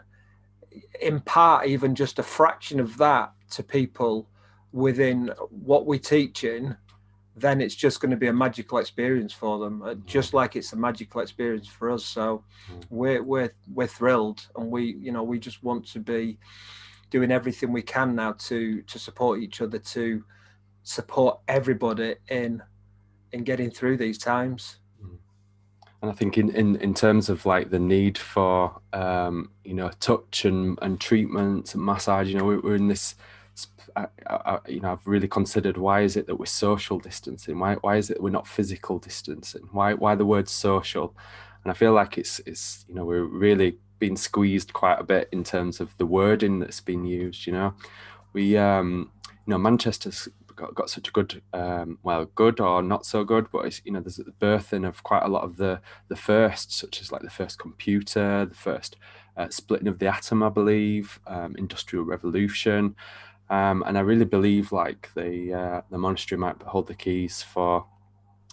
impart even just a fraction of that to people within what we teach in, then it's just going to be a magical experience for them, just like it's a magical experience for us. So we're thrilled, and we just want to be doing everything we can now to support each other, to support everybody in getting through these times. And I think in terms of like the need for you know, touch and treatment and massage, you know, we're in this. You know, I've really considered, why is it that we're social distancing? Why is it that we're not physical distancing? Why the word social? And I feel like it's you know, we're really being squeezed quite a bit in terms of the wording that's been used. You know, we you know, Manchester's got such a good well, good or not so good, but it's, you know, there's the birthing of quite a lot of the firsts, such as like the first computer, the first splitting of the atom, I believe, Industrial Revolution. And I really believe like the monastery might hold the keys for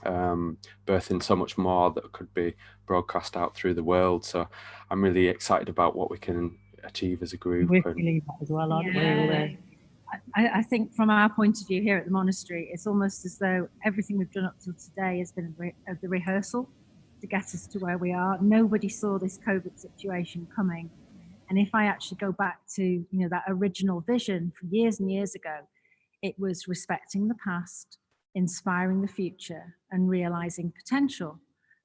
birthing so much more that could be broadcast out through the world. So I'm really excited about what we can achieve as a group. We're feeling that as well, aren't we? Yeah. I think from our point of view here at the monastery, it's almost as though everything we've done up till today has been the rehearsal to get us to where we are. Nobody saw this COVID situation coming. And if I actually go back to, you know, that original vision from years and years ago, it was respecting the past, inspiring the future, and realizing potential.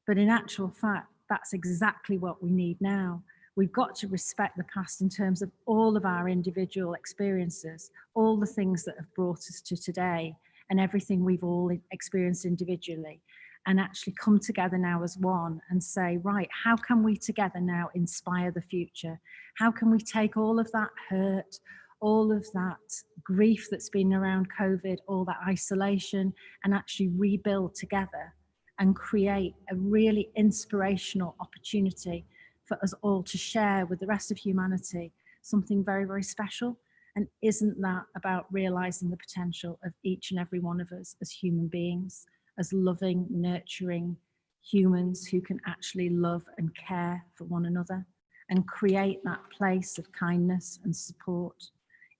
But in actual fact, that's exactly what we need now. We've got to respect the past in terms of all of our individual experiences, all the things that have brought us to today, and everything we've all experienced individually, and actually come together now as one and say, right, how can we together now inspire the future? How can we take all of that hurt, all of that grief that's been around COVID, all that isolation, and actually rebuild together and create a really inspirational opportunity for us all to share with the rest of humanity something very, very special? And isn't that about realizing the potential of each and every one of us as human beings, as loving, nurturing humans who can actually love and care for one another and create that place of kindness and support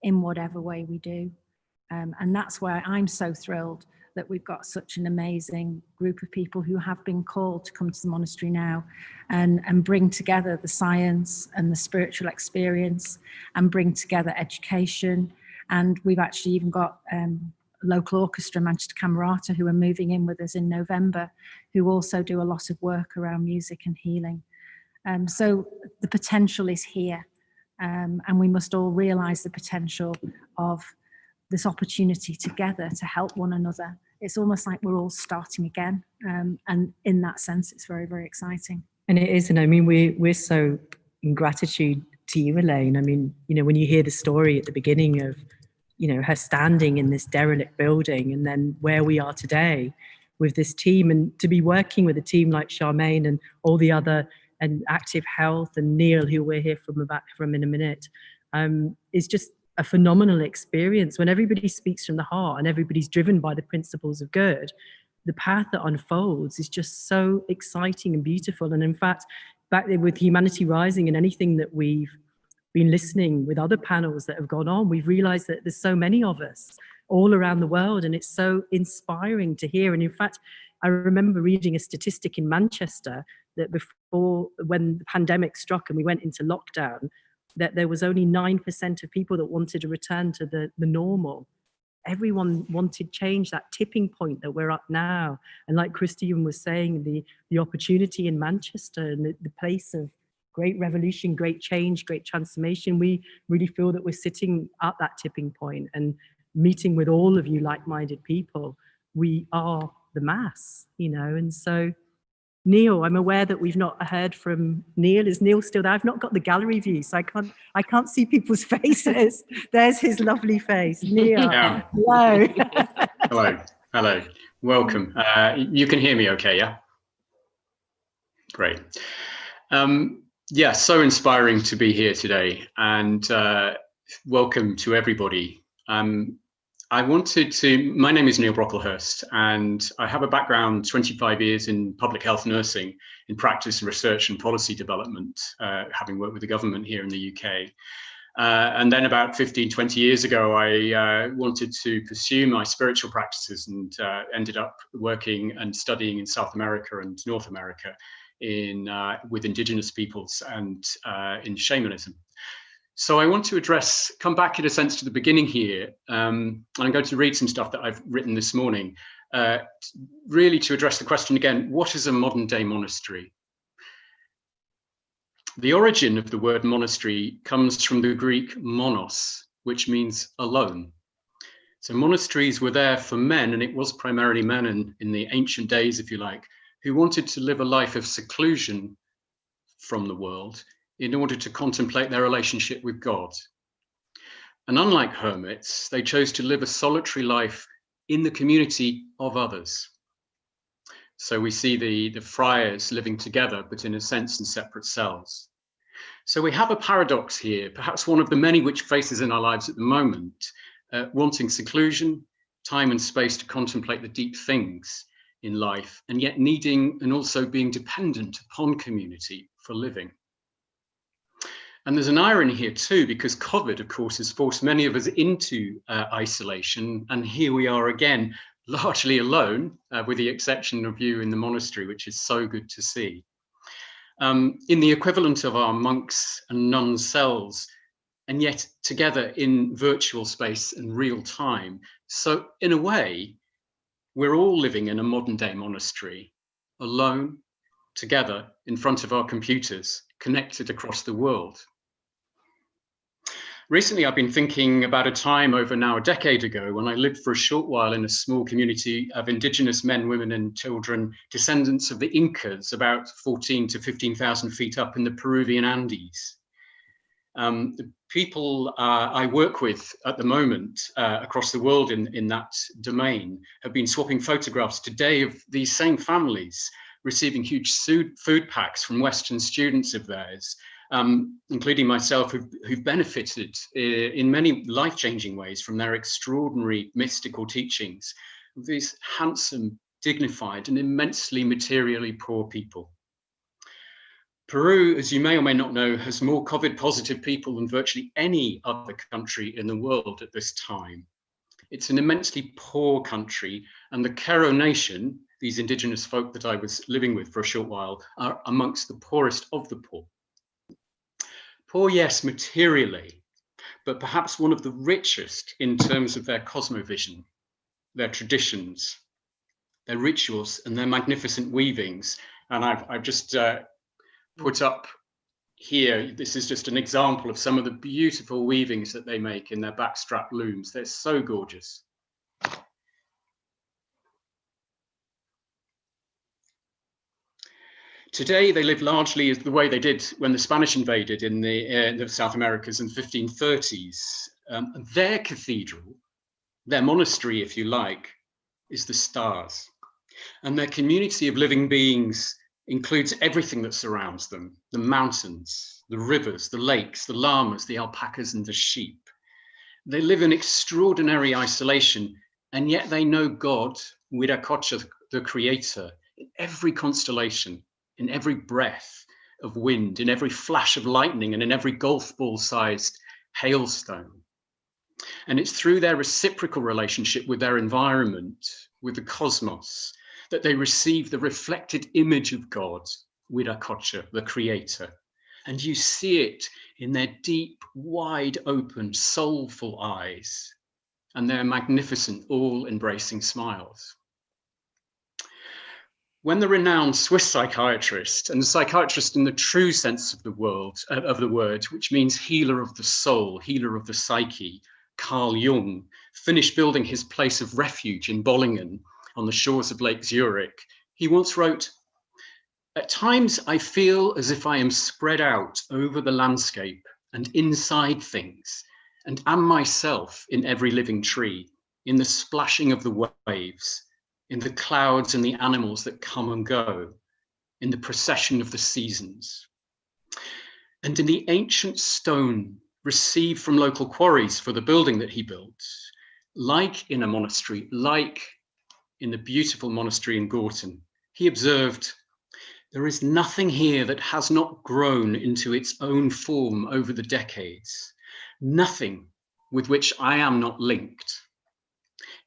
in whatever way we do? And that's why I'm so thrilled that we've got such an amazing group of people who have been called to come to the monastery now and bring together the science and the spiritual experience and bring together education. And we've actually even got local orchestra, Manchester Camerata, who are moving in with us in November, who also do a lot of work around music and healing. So the potential is here, and we must all realize the potential of this opportunity together to help one another. It's almost like we're all starting again, and in that sense, it's very, very exciting. And it is, and I mean, we're so in gratitude to you, Elaine. I mean, you know, when you hear the story at the beginning of, you know, her standing in this derelict building, and then where we are today with this team, and to be working with a team like Charmaine and all the other, and Active Health and Neil, who we're here from in a minute, is just a phenomenal experience. When everybody speaks from the heart and everybody's driven by the principles of good, the path that unfolds is just so exciting and beautiful. And in fact, back there with Humanity Rising and anything that we've been listening with other panels that have gone on, we've realized that there's so many of us all around the world, and it's so inspiring to hear. And in fact, I remember reading a statistic in Manchester that before, when the pandemic struck and we went into lockdown, that there was only 9% of people that wanted to return to the normal. Everyone wanted change, that tipping point that we're at now. And like Christian was saying, the opportunity in Manchester and the place of great revolution, great change, great transformation, we really feel that we're sitting at that tipping point and meeting with all of you like-minded people. We are the mass, you know. And so Neil, I'm aware that we've not heard from Neil. Is Neil still there? I've not got the gallery view, so I can't see people's faces. There's his lovely face. Neil, Yeah. hello. Hello. Welcome. You can hear me okay, yeah? Great. Yeah, so inspiring to be here today, and welcome to everybody. My name is Neil Brocklehurst, and I have a background 25 years in public health nursing, in practice and research and policy development, having worked with the government here in the UK. And then about 15, 20 years ago, I wanted to pursue my spiritual practices and ended up working and studying in South America and North America with indigenous peoples and in shamanism. So I want to come back in a sense to the beginning here. I'm going to read some stuff that I've written this morning. really to address the question again, what is a modern day monastery? The origin of the word monastery comes from the Greek monos, which means alone. So monasteries were there for men, and it was primarily men in the ancient days, if you like, who wanted to live a life of seclusion from the world in order to contemplate their relationship with God. And unlike hermits, they chose to live a solitary life in the community of others. So we see the friars living together, but in a sense in separate cells. So we have a paradox here, perhaps one of the many which faces in our lives at the moment, wanting seclusion, time and space to contemplate the deep things in life, and yet needing and also being dependent upon community for living. And there's an irony here too, because COVID, of course, has forced many of us into isolation. And here we are again, largely alone, with the exception of you in the monastery, which is so good to see. In the equivalent of our monks and nuns cells, and yet together in virtual space and real time. So in a way, we're all living in a modern day monastery, alone, together in front of our computers, connected across the world. Recently, I've been thinking about a time over now a decade ago when I lived for a short while in a small community of indigenous men, women and children, descendants of the Incas, about 14 to 15,000 feet up in the Peruvian Andes. The people I work with at the moment across the world in that domain have been swapping photographs today of these same families receiving huge food packs from Western students of theirs, including myself, who've benefited in many life-changing ways from their extraordinary mystical teachings of these handsome, dignified, and immensely materially poor people. Peru, as you may or may not know, has more COVID positive people than virtually any other country in the world at this time. It's an immensely poor country, and the Quero Nation, these indigenous folk that I was living with for a short while, are amongst the poorest of the poor. Poor, yes, materially, but perhaps one of the richest in terms of their cosmovision, their traditions, their rituals, and their magnificent weavings. And I've just put up here, this is just an example of some of the beautiful weavings that they make in their backstrap looms. They're so gorgeous. Today, they live largely as the way they did when the Spanish invaded in the South Americas in the 1530s. Their cathedral, their monastery, if you like, is the stars. And their community of living beings includes everything that surrounds them: the mountains, the rivers, the lakes, the llamas, the alpacas, and the sheep. They live in extraordinary isolation, and yet they know God, Viracocha, the creator, in every constellation, in every breath of wind, in every flash of lightning, and in every golf ball-sized hailstone. And it's through their reciprocal relationship with their environment, with the cosmos, that they receive the reflected image of God, Viracocha, the creator. And you see it in their deep, wide open, soulful eyes and their magnificent, all-embracing smiles. When the renowned Swiss psychiatrist, and the psychiatrist in the true sense of the word, which means healer of the soul, healer of the psyche, Carl Jung, finished building his place of refuge in Bollingen on the shores of Lake Zurich, he once wrote, "At times I feel as if I am spread out over the landscape and inside things, and am myself in every living tree, in the splashing of the waves, in the clouds and the animals that come and go, in the procession of the seasons, and in the ancient stone received from local quarries for the building that he built, like in a monastery, like in the beautiful monastery in Gorton. He observed, there is nothing here that has not grown into its own form over the decades, nothing with which I am not linked.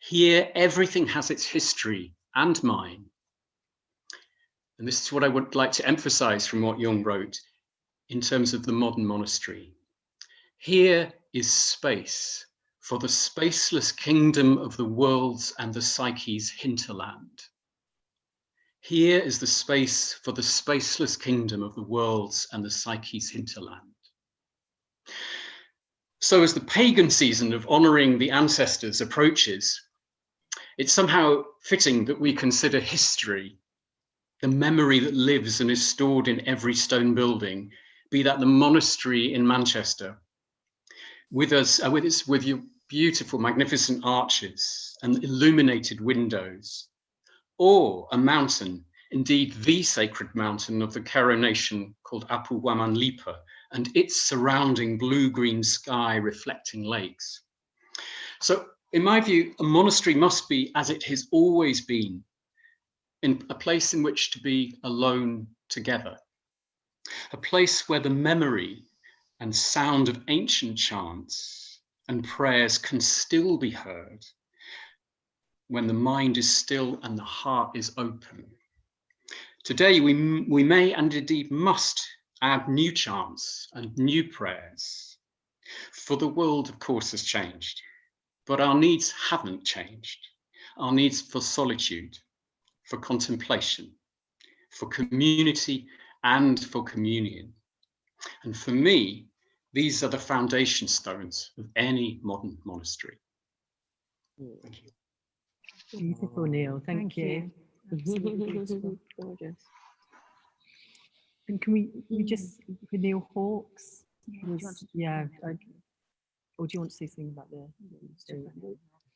Here, everything has its history and mine." And this is what I would like to emphasize from what Jung wrote in terms of the modern monastery. Here is space for the spaceless kingdom of the worlds and the psyche's hinterland. Here is the space for the spaceless kingdom of the worlds and the psyche's hinterland. So as the pagan season of honouring the ancestors approaches, it's somehow fitting that we consider history, the memory that lives and is stored in every stone building, be that the monastery in Manchester, with your beautiful, magnificent arches and illuminated windows, or a mountain, indeed the sacred mountain of the Karo nation called Apu Waman Lipa, and its surrounding blue-green sky reflecting lakes. So in my view, a monastery must be, as it has always been, in a place in which to be alone together, a place where the memory and sound of ancient chants and prayers can still be heard when the mind is still and the heart is open. Today, we may and indeed must add new chants and new prayers, for the world, of course, has changed, but our needs haven't changed. Our needs for solitude, for contemplation, for community, and for communion. And for me, these are the foundation stones of any modern monastery. Thank you. Beautiful, Neil. Thank you. Absolutely beautiful. Gorgeous. And can we just, with Neil Hawkes? Yeah, do you want to- Yeah. Or do you want to say something about the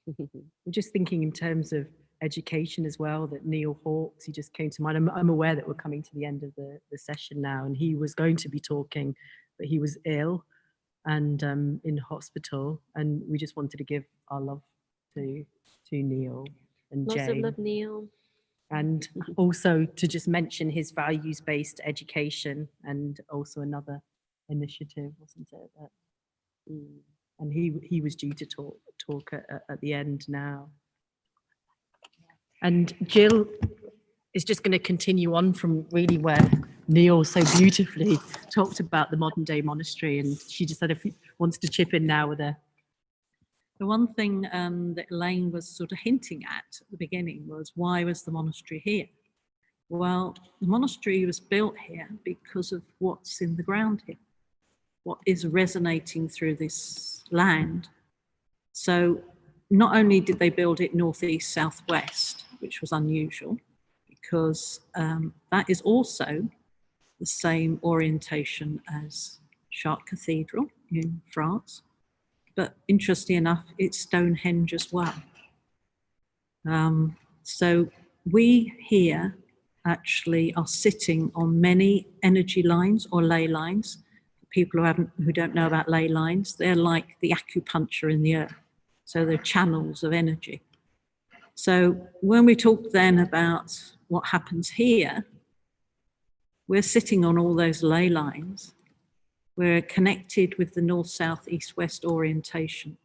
we're just thinking in terms of education as well, that Neil Hawkes, he just came to mind. I'm aware that we're coming to the end of the session now, and he was going to be talking, but he was ill and in hospital, and we just wanted to give our love to Neil and Lots Jane. of love, Neil. And also to just mention his values-based education, and also another initiative, wasn't it? That, and he was due to talk at the end now. And Jill is just going to continue on from really where Neil so beautifully talked about the modern day monastery, and she just said if he wants to chip in now with a. The one thing that Elaine was sort of hinting at the beginning was, why was the monastery here? Well, the monastery was built here because of what's in the ground here, what is resonating through this land. So not only did they build it northeast, southwest, which was unusual, because that is also the same orientation as Chartres Cathedral in France. But interestingly enough, it's Stonehenge as well. So we here actually are sitting on many energy lines or ley lines. People who don't know about ley lines, they're like the acupuncture in the earth. So they're channels of energy. So when we talk then about what happens here, we're sitting on all those ley lines. We're connected with the north, south, east, west orientation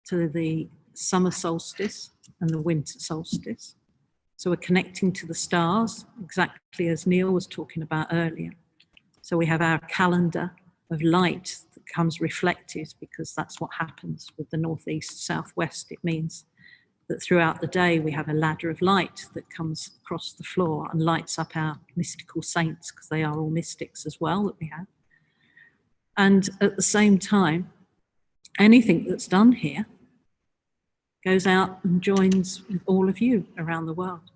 to the summer solstice and the winter solstice. So we're connecting to the stars, exactly as Neil was talking about earlier. So we have our calendar of light that comes reflected, because that's what happens with the northeast, southwest. It means that throughout the day we have a ladder of light that comes across the floor and lights up our mystical saints, because they are all mystics as well that we have. And at the same time, anything that's done here goes out and joins with all of you around the world,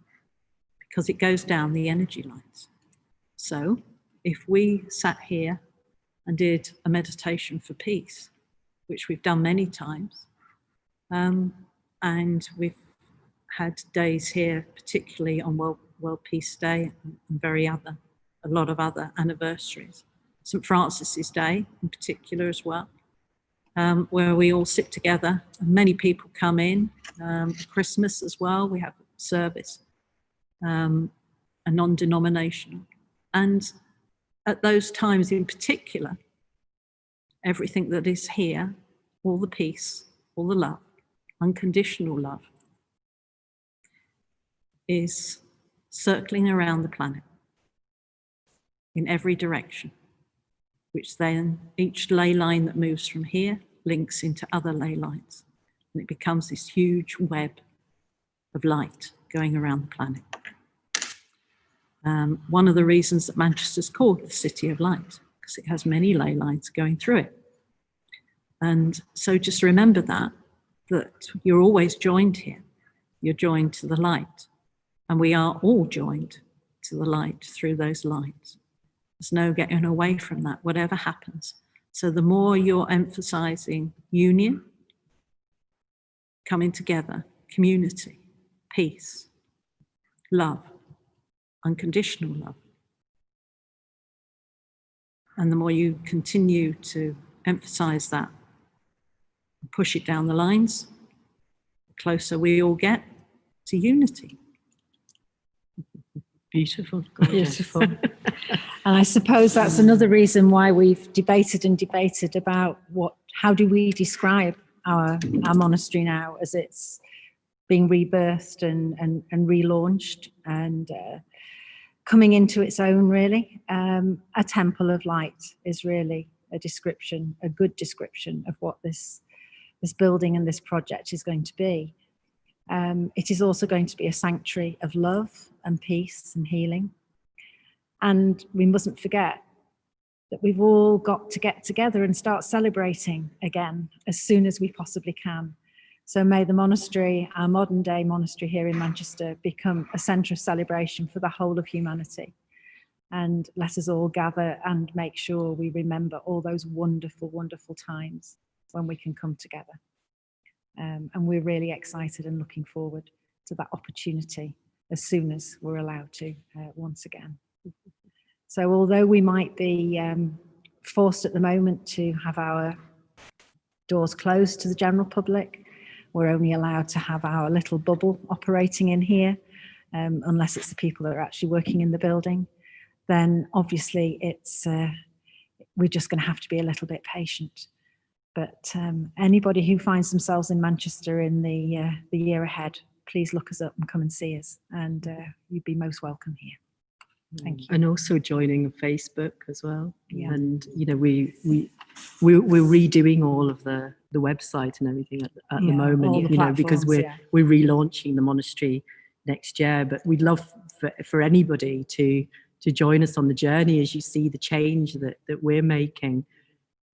because it goes down the energy lines. So if we sat here and did a meditation for peace, which we've done many times, and we've had days here, particularly on World Peace Day and a lot of other anniversaries, St. Francis's Day in particular as well, where we all sit together and many people come in. Christmas as well, we have service, a non-denominational. And at those times in particular, everything that is here, all the peace, all the love, unconditional love, is circling around the planet in every direction, which then each ley line that moves from here links into other ley lines. and it becomes this huge web of light going around the planet. One of the reasons that Manchester's called the City of Light, because it has many ley lines going through it. And so just remember that you're always joined here. You're joined to the light, and we are all joined to the light through those lines. There's no getting away from that, whatever happens. So the more you're emphasizing union, coming together, community, peace, love, unconditional love, and the more you continue to emphasize that, push it down the lines, the closer we all get to unity. Beautiful. Beautiful. And I suppose that's another reason why we've debated and debated about how do we describe our monastery now as it's being rebirthed and relaunched and coming into its own, really. A temple of light is really a description, a good description of what this building and this project is going to be. It is also going to be a sanctuary of love and peace and healing. And we mustn't forget that we've all got to get together and start celebrating again as soon as we possibly can. So may the monastery, our modern day monastery here in Manchester, become a centre of celebration for the whole of humanity. And let us all gather and make sure we remember all those wonderful, wonderful times when we can come together. And we're really excited and looking forward to that opportunity as soon as we're allowed to once again. So although we might be forced at the moment to have our doors closed to the general public, we're only allowed to have our little bubble operating in here, unless it's the people that are actually working in the building. Then obviously we're just going to have to be a little bit patient. But anybody who finds themselves in Manchester in the year ahead, please look us up and come and see us, and you'd be most welcome here. Thank you. And also joining on Facebook as well. Yeah. And we're redoing all of the website and everything at the moment, because we're relaunching the monastery next year. But we'd love for anybody to join us on the journey as you see the change that we're making.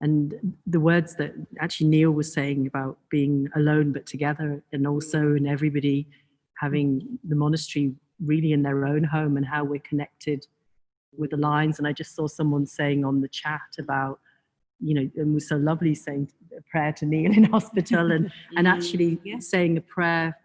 And the words that actually Neil was saying about being alone but together, and also in everybody having the monastery really in their own home and how we're connected with the lines. And I just saw someone saying on the chat about, and it was so lovely saying a prayer to Neil in hospital and actually saying a prayer,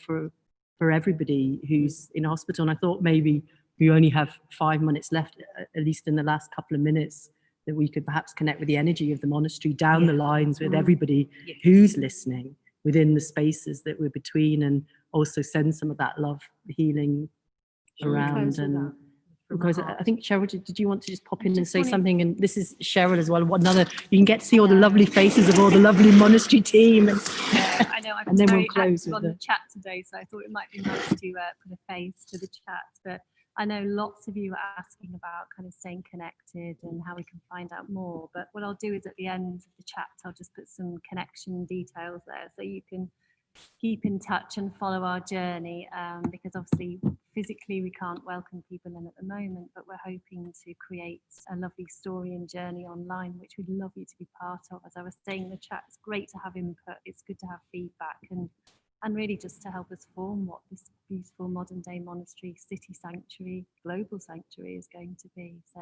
for everybody who's in hospital. And I thought maybe we only have 5 minutes left, at least in the last couple of minutes, that we could perhaps connect with the energy of the monastery down the lines with everybody who's listening within the spaces that we're between, and also send some of that love, healing around. And because I think Cheryl, did you want to just pop in and say something? And this is Cheryl as well. You can get to see all the lovely faces of all the lovely monastery team. And, I know I've been very active on the chat today, so I thought it might be nice to put a face to the chat. But I know lots of you are asking about kind of staying connected and how we can find out more. But what I'll do is at the end of the chat, I'll just put some connection details there so you can keep in touch and follow our journey, because obviously physically we can't welcome people in at the moment, but we're hoping to create a lovely story and journey online, which we'd love you to be part of. As I was saying in the chat, it's great to have input, it's good to have feedback, and really just to help us form what this beautiful modern day monastery, city sanctuary, global sanctuary is going to be. So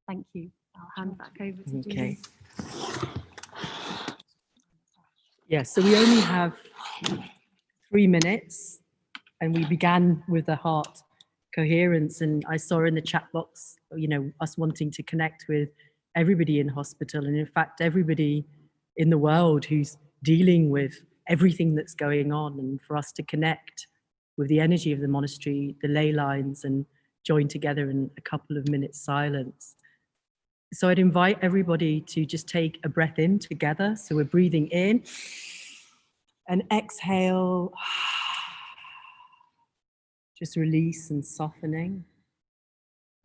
thank you. I'll hand back over to Julie. Yeah, so we only have 3 minutes, and we began with the heart coherence. And I saw in the chat box, us wanting to connect with everybody in hospital, and in fact, everybody in the world who's dealing with everything that's going on, and for us to connect with the energy of the monastery, the ley lines, and join together in a couple of minutes silence. So I'd invite everybody to just take a breath in together. So we're breathing in and exhale, just release and softening.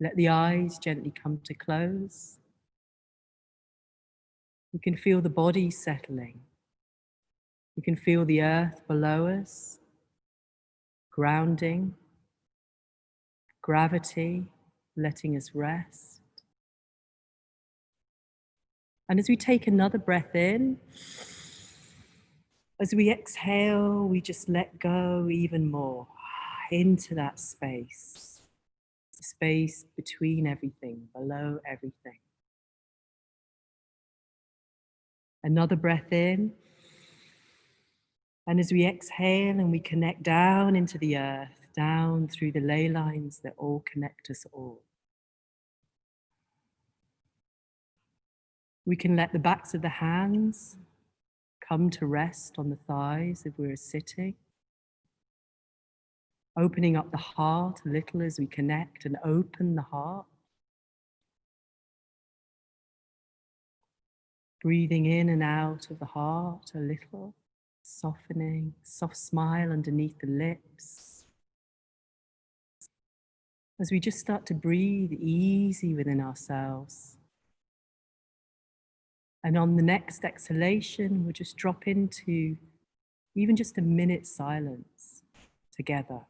Let the eyes gently come to close. You can feel the body settling. We can feel the earth below us, grounding, gravity letting us rest. And as we take another breath in, as we exhale, we just let go even more into that space, space between everything, below everything. Another breath in. And as we exhale and we connect down into the earth, down through the ley lines that all connect us all. We can let the backs of the hands come to rest on the thighs if we're sitting. Opening up the heart a little as we connect and open the heart. Breathing in and out of the heart a little. Softening, soft smile underneath the lips. As we just start to breathe easy within ourselves. And on the next exhalation, we'll just drop into even just a minute's silence together.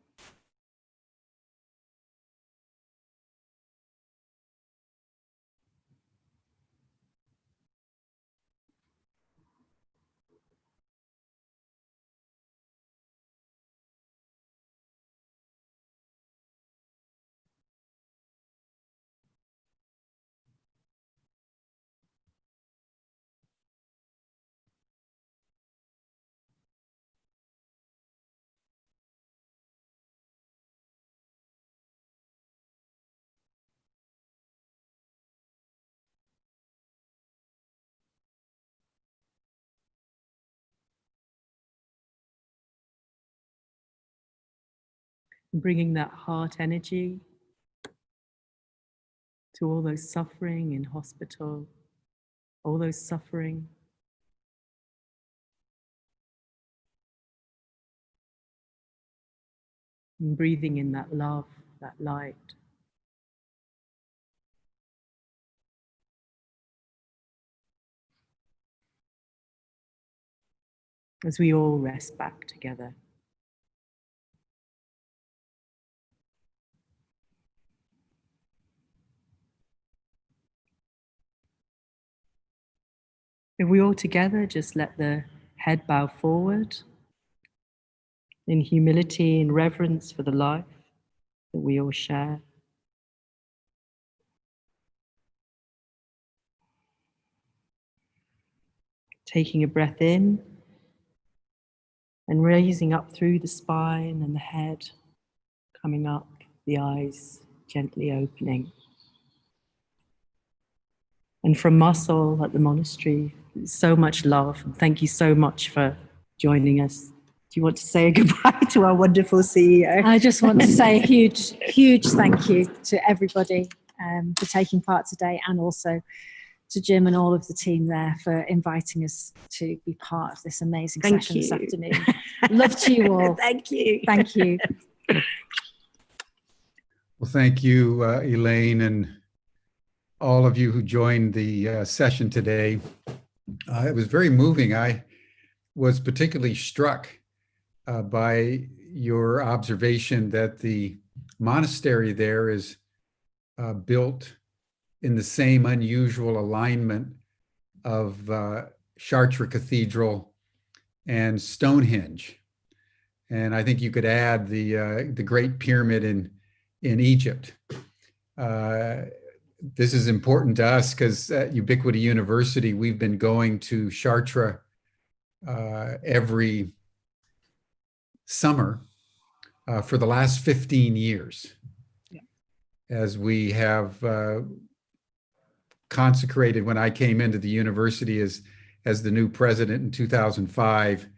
Bringing that heart energy to all those suffering in hospital, all those suffering. And breathing in that love, that light. As we all rest back together. If we all together just let the head bow forward in humility and reverence for the life that we all share. Taking a breath in and raising up through the spine and the head, coming up, the eyes gently opening. And from us all at the monastery, so much love. And thank you so much for joining us. Do you want to say goodbye to our wonderful CEO? I just want to say a huge thank you to everybody for taking part today, and also to Jim and all of the team there for inviting us to be part of this amazing session this afternoon. Love to you all. Thank you. Thank you. Well, thank you, Elaine, and all of you who joined the session today. It was very moving. I was particularly struck by your observation that the monastery there is built in the same unusual alignment of Chartres Cathedral and Stonehenge. And I think you could add the Great Pyramid in Egypt. This is important to us because at Ubiquity University, we've been going to Chartres every summer for the last 15 years. Yeah. As we have consecrated, when I came into the university as the new president in 2005,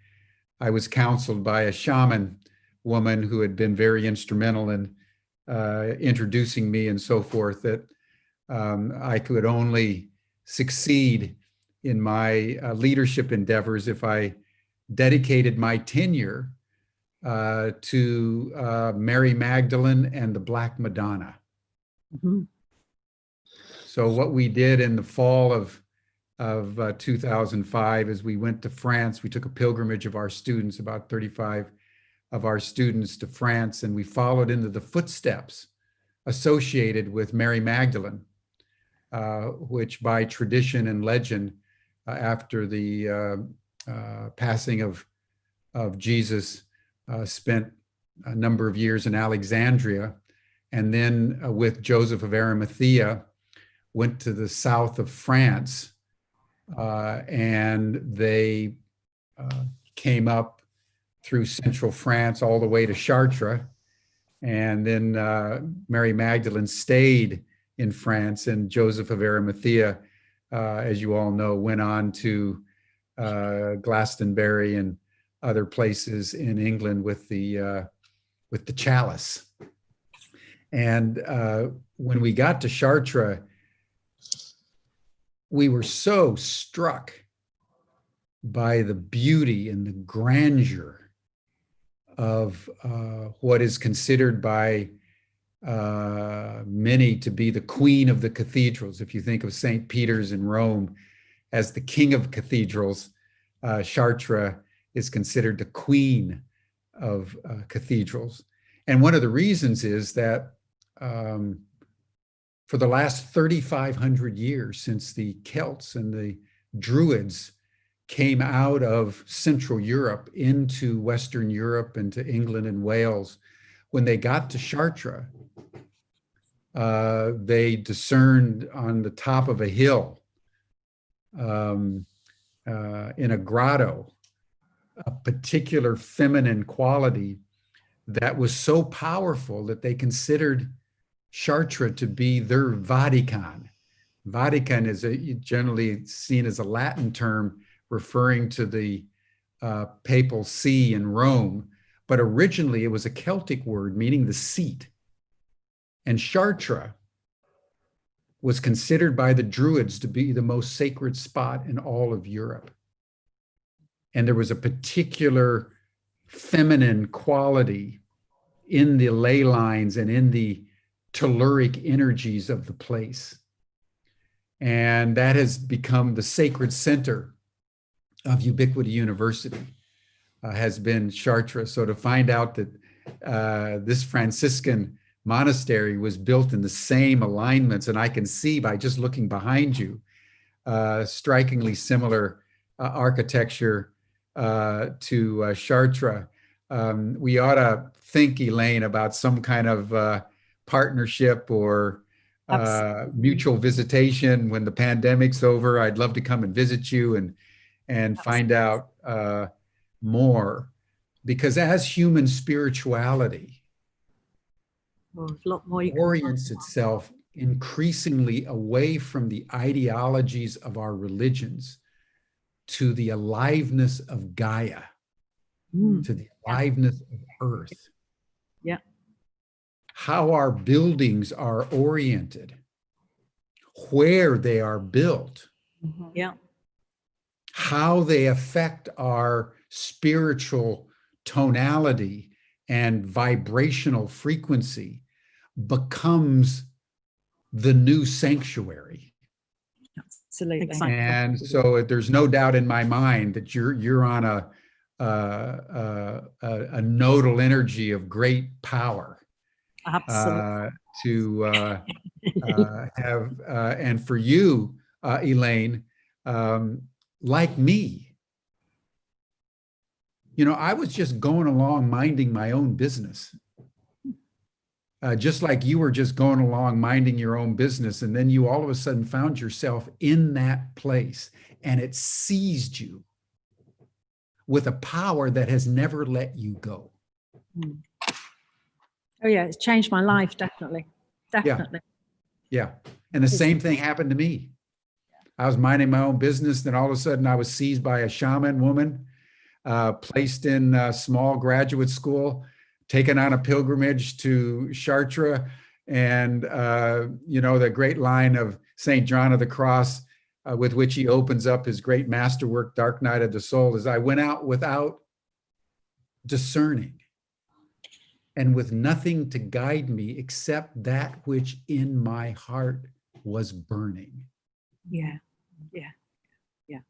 I was counseled by a shaman woman who had been very instrumental in introducing me and so forth, that I could only succeed in my leadership endeavors if I dedicated my tenure to Mary Magdalene and the Black Madonna. Mm-hmm. So what we did in the fall of of 2005, as we went to France. We took a pilgrimage of our students, about 35 of our students, to France, and we followed into the footsteps associated with Mary Magdalene, which by tradition and legend, after the passing of Jesus, spent a number of years in Alexandria, and then with Joseph of Arimathea, went to the south of France, and they came up through central France all the way to Chartres. And then Mary Magdalene stayed in France, and Joseph of Arimathea, as you all know, went on to Glastonbury and other places in England with the chalice. And when we got to Chartres, we were so struck by the beauty and the grandeur of what is considered by many to be the queen of the cathedrals. If you think of St. Peter's in Rome as the king of cathedrals, Chartres is considered the queen of cathedrals. And one of the reasons is that for the last 3,500 years, since the Celts and the Druids came out of Central Europe into Western Europe and to England and Wales, when they got to Chartres, they discerned on the top of a hill in a grotto a particular feminine quality that was so powerful that they considered Chartres to be their Vatican. Vatican is generally seen as a Latin term referring to the papal see in Rome, but originally it was a Celtic word meaning the seat. And Chartres was considered by the Druids to be the most sacred spot in all of Europe. And there was a particular feminine quality in the ley lines and in the telluric energies of the place. And that has become the sacred center of Ubiquity University, has been Chartres. So to find out that this Franciscan monastery was built in the same alignments, and I can see by just looking behind you, strikingly similar architecture to Chartres. We ought to think, Elaine, about some kind of partnership or mutual visitation when the pandemic's over. I'd love to come and visit you and find out more, because as human spirituality Well, there's a lot more you can orients itself increasingly away from the ideologies of our religions to the aliveness of Gaia, to the aliveness of Earth. Yeah. How our buildings are oriented, where they are built, Yeah. how they affect our spiritual tonality and vibrational frequency becomes the new sanctuary. Absolutely. And so there's no doubt in my mind that you're on a nodal energy of great power. Absolutely. To have, and for you, Elaine, like me, I was just going along minding my own business. Just like you were just going along minding your own business, and then you all of a sudden found yourself in that place, and it seized you with a power that has never let you go. Oh yeah, it's changed my life, definitely. Definitely. Yeah. And the same thing happened to me. I was minding my own business, then all of a sudden I was seized by a shaman woman, placed in a small graduate school, taken on a pilgrimage to Chartres, and the great line of St. John of the Cross, with which he opens up his great masterwork, Dark Night of the Soul, is I went out without discerning and with nothing to guide me except that which in my heart was burning. Yeah. Yeah. Yeah.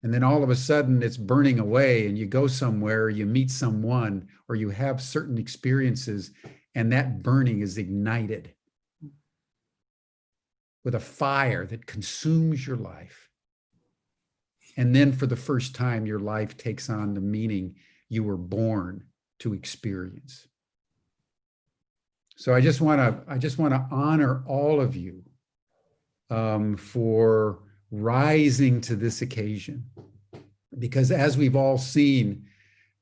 And then all of a sudden it's burning away, and you go somewhere, you meet someone, or you have certain experiences, and that burning is ignited with a fire that consumes your life. And then for the first time, your life takes on the meaning you were born to experience. So I just want to honor all of you for rising to this occasion, because as we've all seen,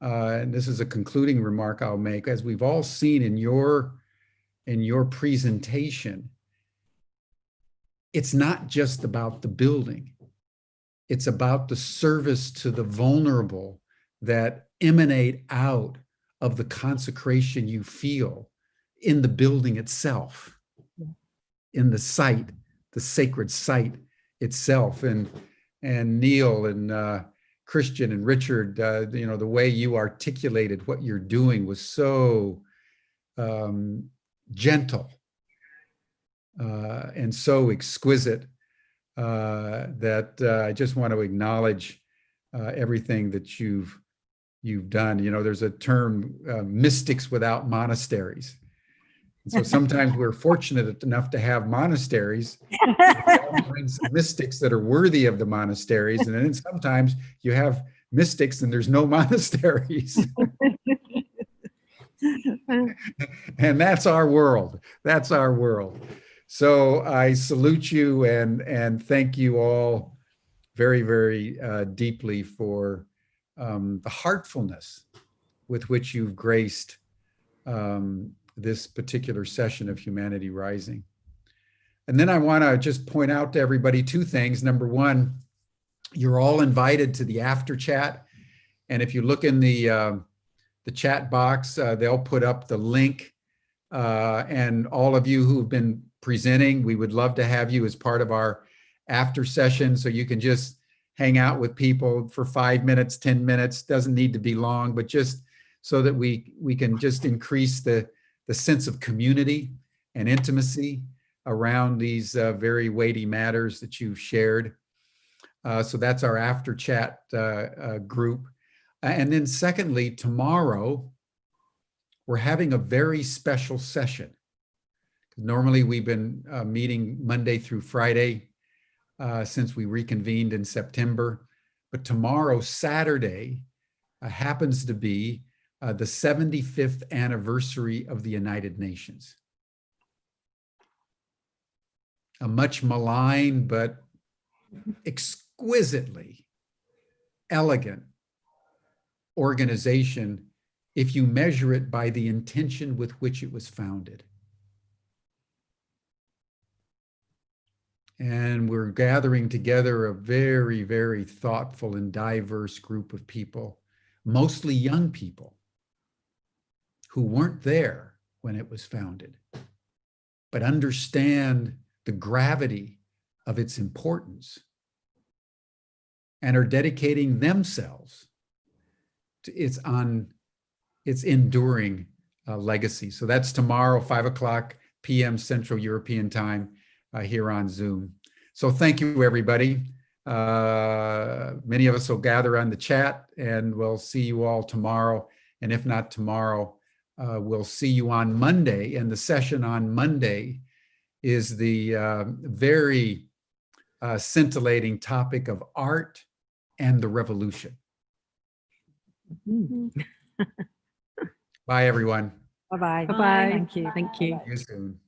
and this is a concluding remark I'll make, as we've all seen in your presentation, it's not just about the building. It's about the service to the vulnerable that emanate out of the consecration you feel in the building itself, in the site, the sacred site itself. And Neil and Christian and Richard, you know, the way you articulated what you're doing was so gentle and so exquisite that I just want to acknowledge everything that you've done. You know, there's a term, mystics without monasteries. And so sometimes we're fortunate enough to have monasteries, bring some mystics that are worthy of the monasteries, and then sometimes you have mystics and there's no monasteries. And that's our world. That's our world. So I salute you and thank you all very, very deeply for the heartfulness with which you've graced this particular session of Humanity Rising. And then I want to just point out to everybody two things. Number one, you're all invited to the after chat. And if you look in the chat box, they'll put up the link. And all of you who've been presenting, we would love to have you as part of our after session, so you can just hang out with people for 5 minutes, 10 minutes, doesn't need to be long, but just so that we can just increase the sense of community and intimacy around these very weighty matters that you've shared. So that's our after chat group. And then secondly, tomorrow, we're having a very special session. Normally we've been meeting Monday through Friday since we reconvened in September. But tomorrow, Saturday, happens to be the 75th anniversary of the United Nations. A much maligned but exquisitely elegant organization if you measure it by the intention with which it was founded. And we're gathering together a very, very thoughtful and diverse group of people, mostly young people who weren't there when it was founded, but understand the gravity of its importance and are dedicating themselves to its enduring legacy. So that's tomorrow, 5:00 p.m. Central European Time here on Zoom. So thank you, everybody. Many of us will gather on the chat, and we'll see you all tomorrow. And if not tomorrow, we'll see you on Monday. And the session on Monday is the very scintillating topic of art and the revolution. Bye, everyone. Bye-bye. Bye-bye. Thank you. Thank you. See you soon.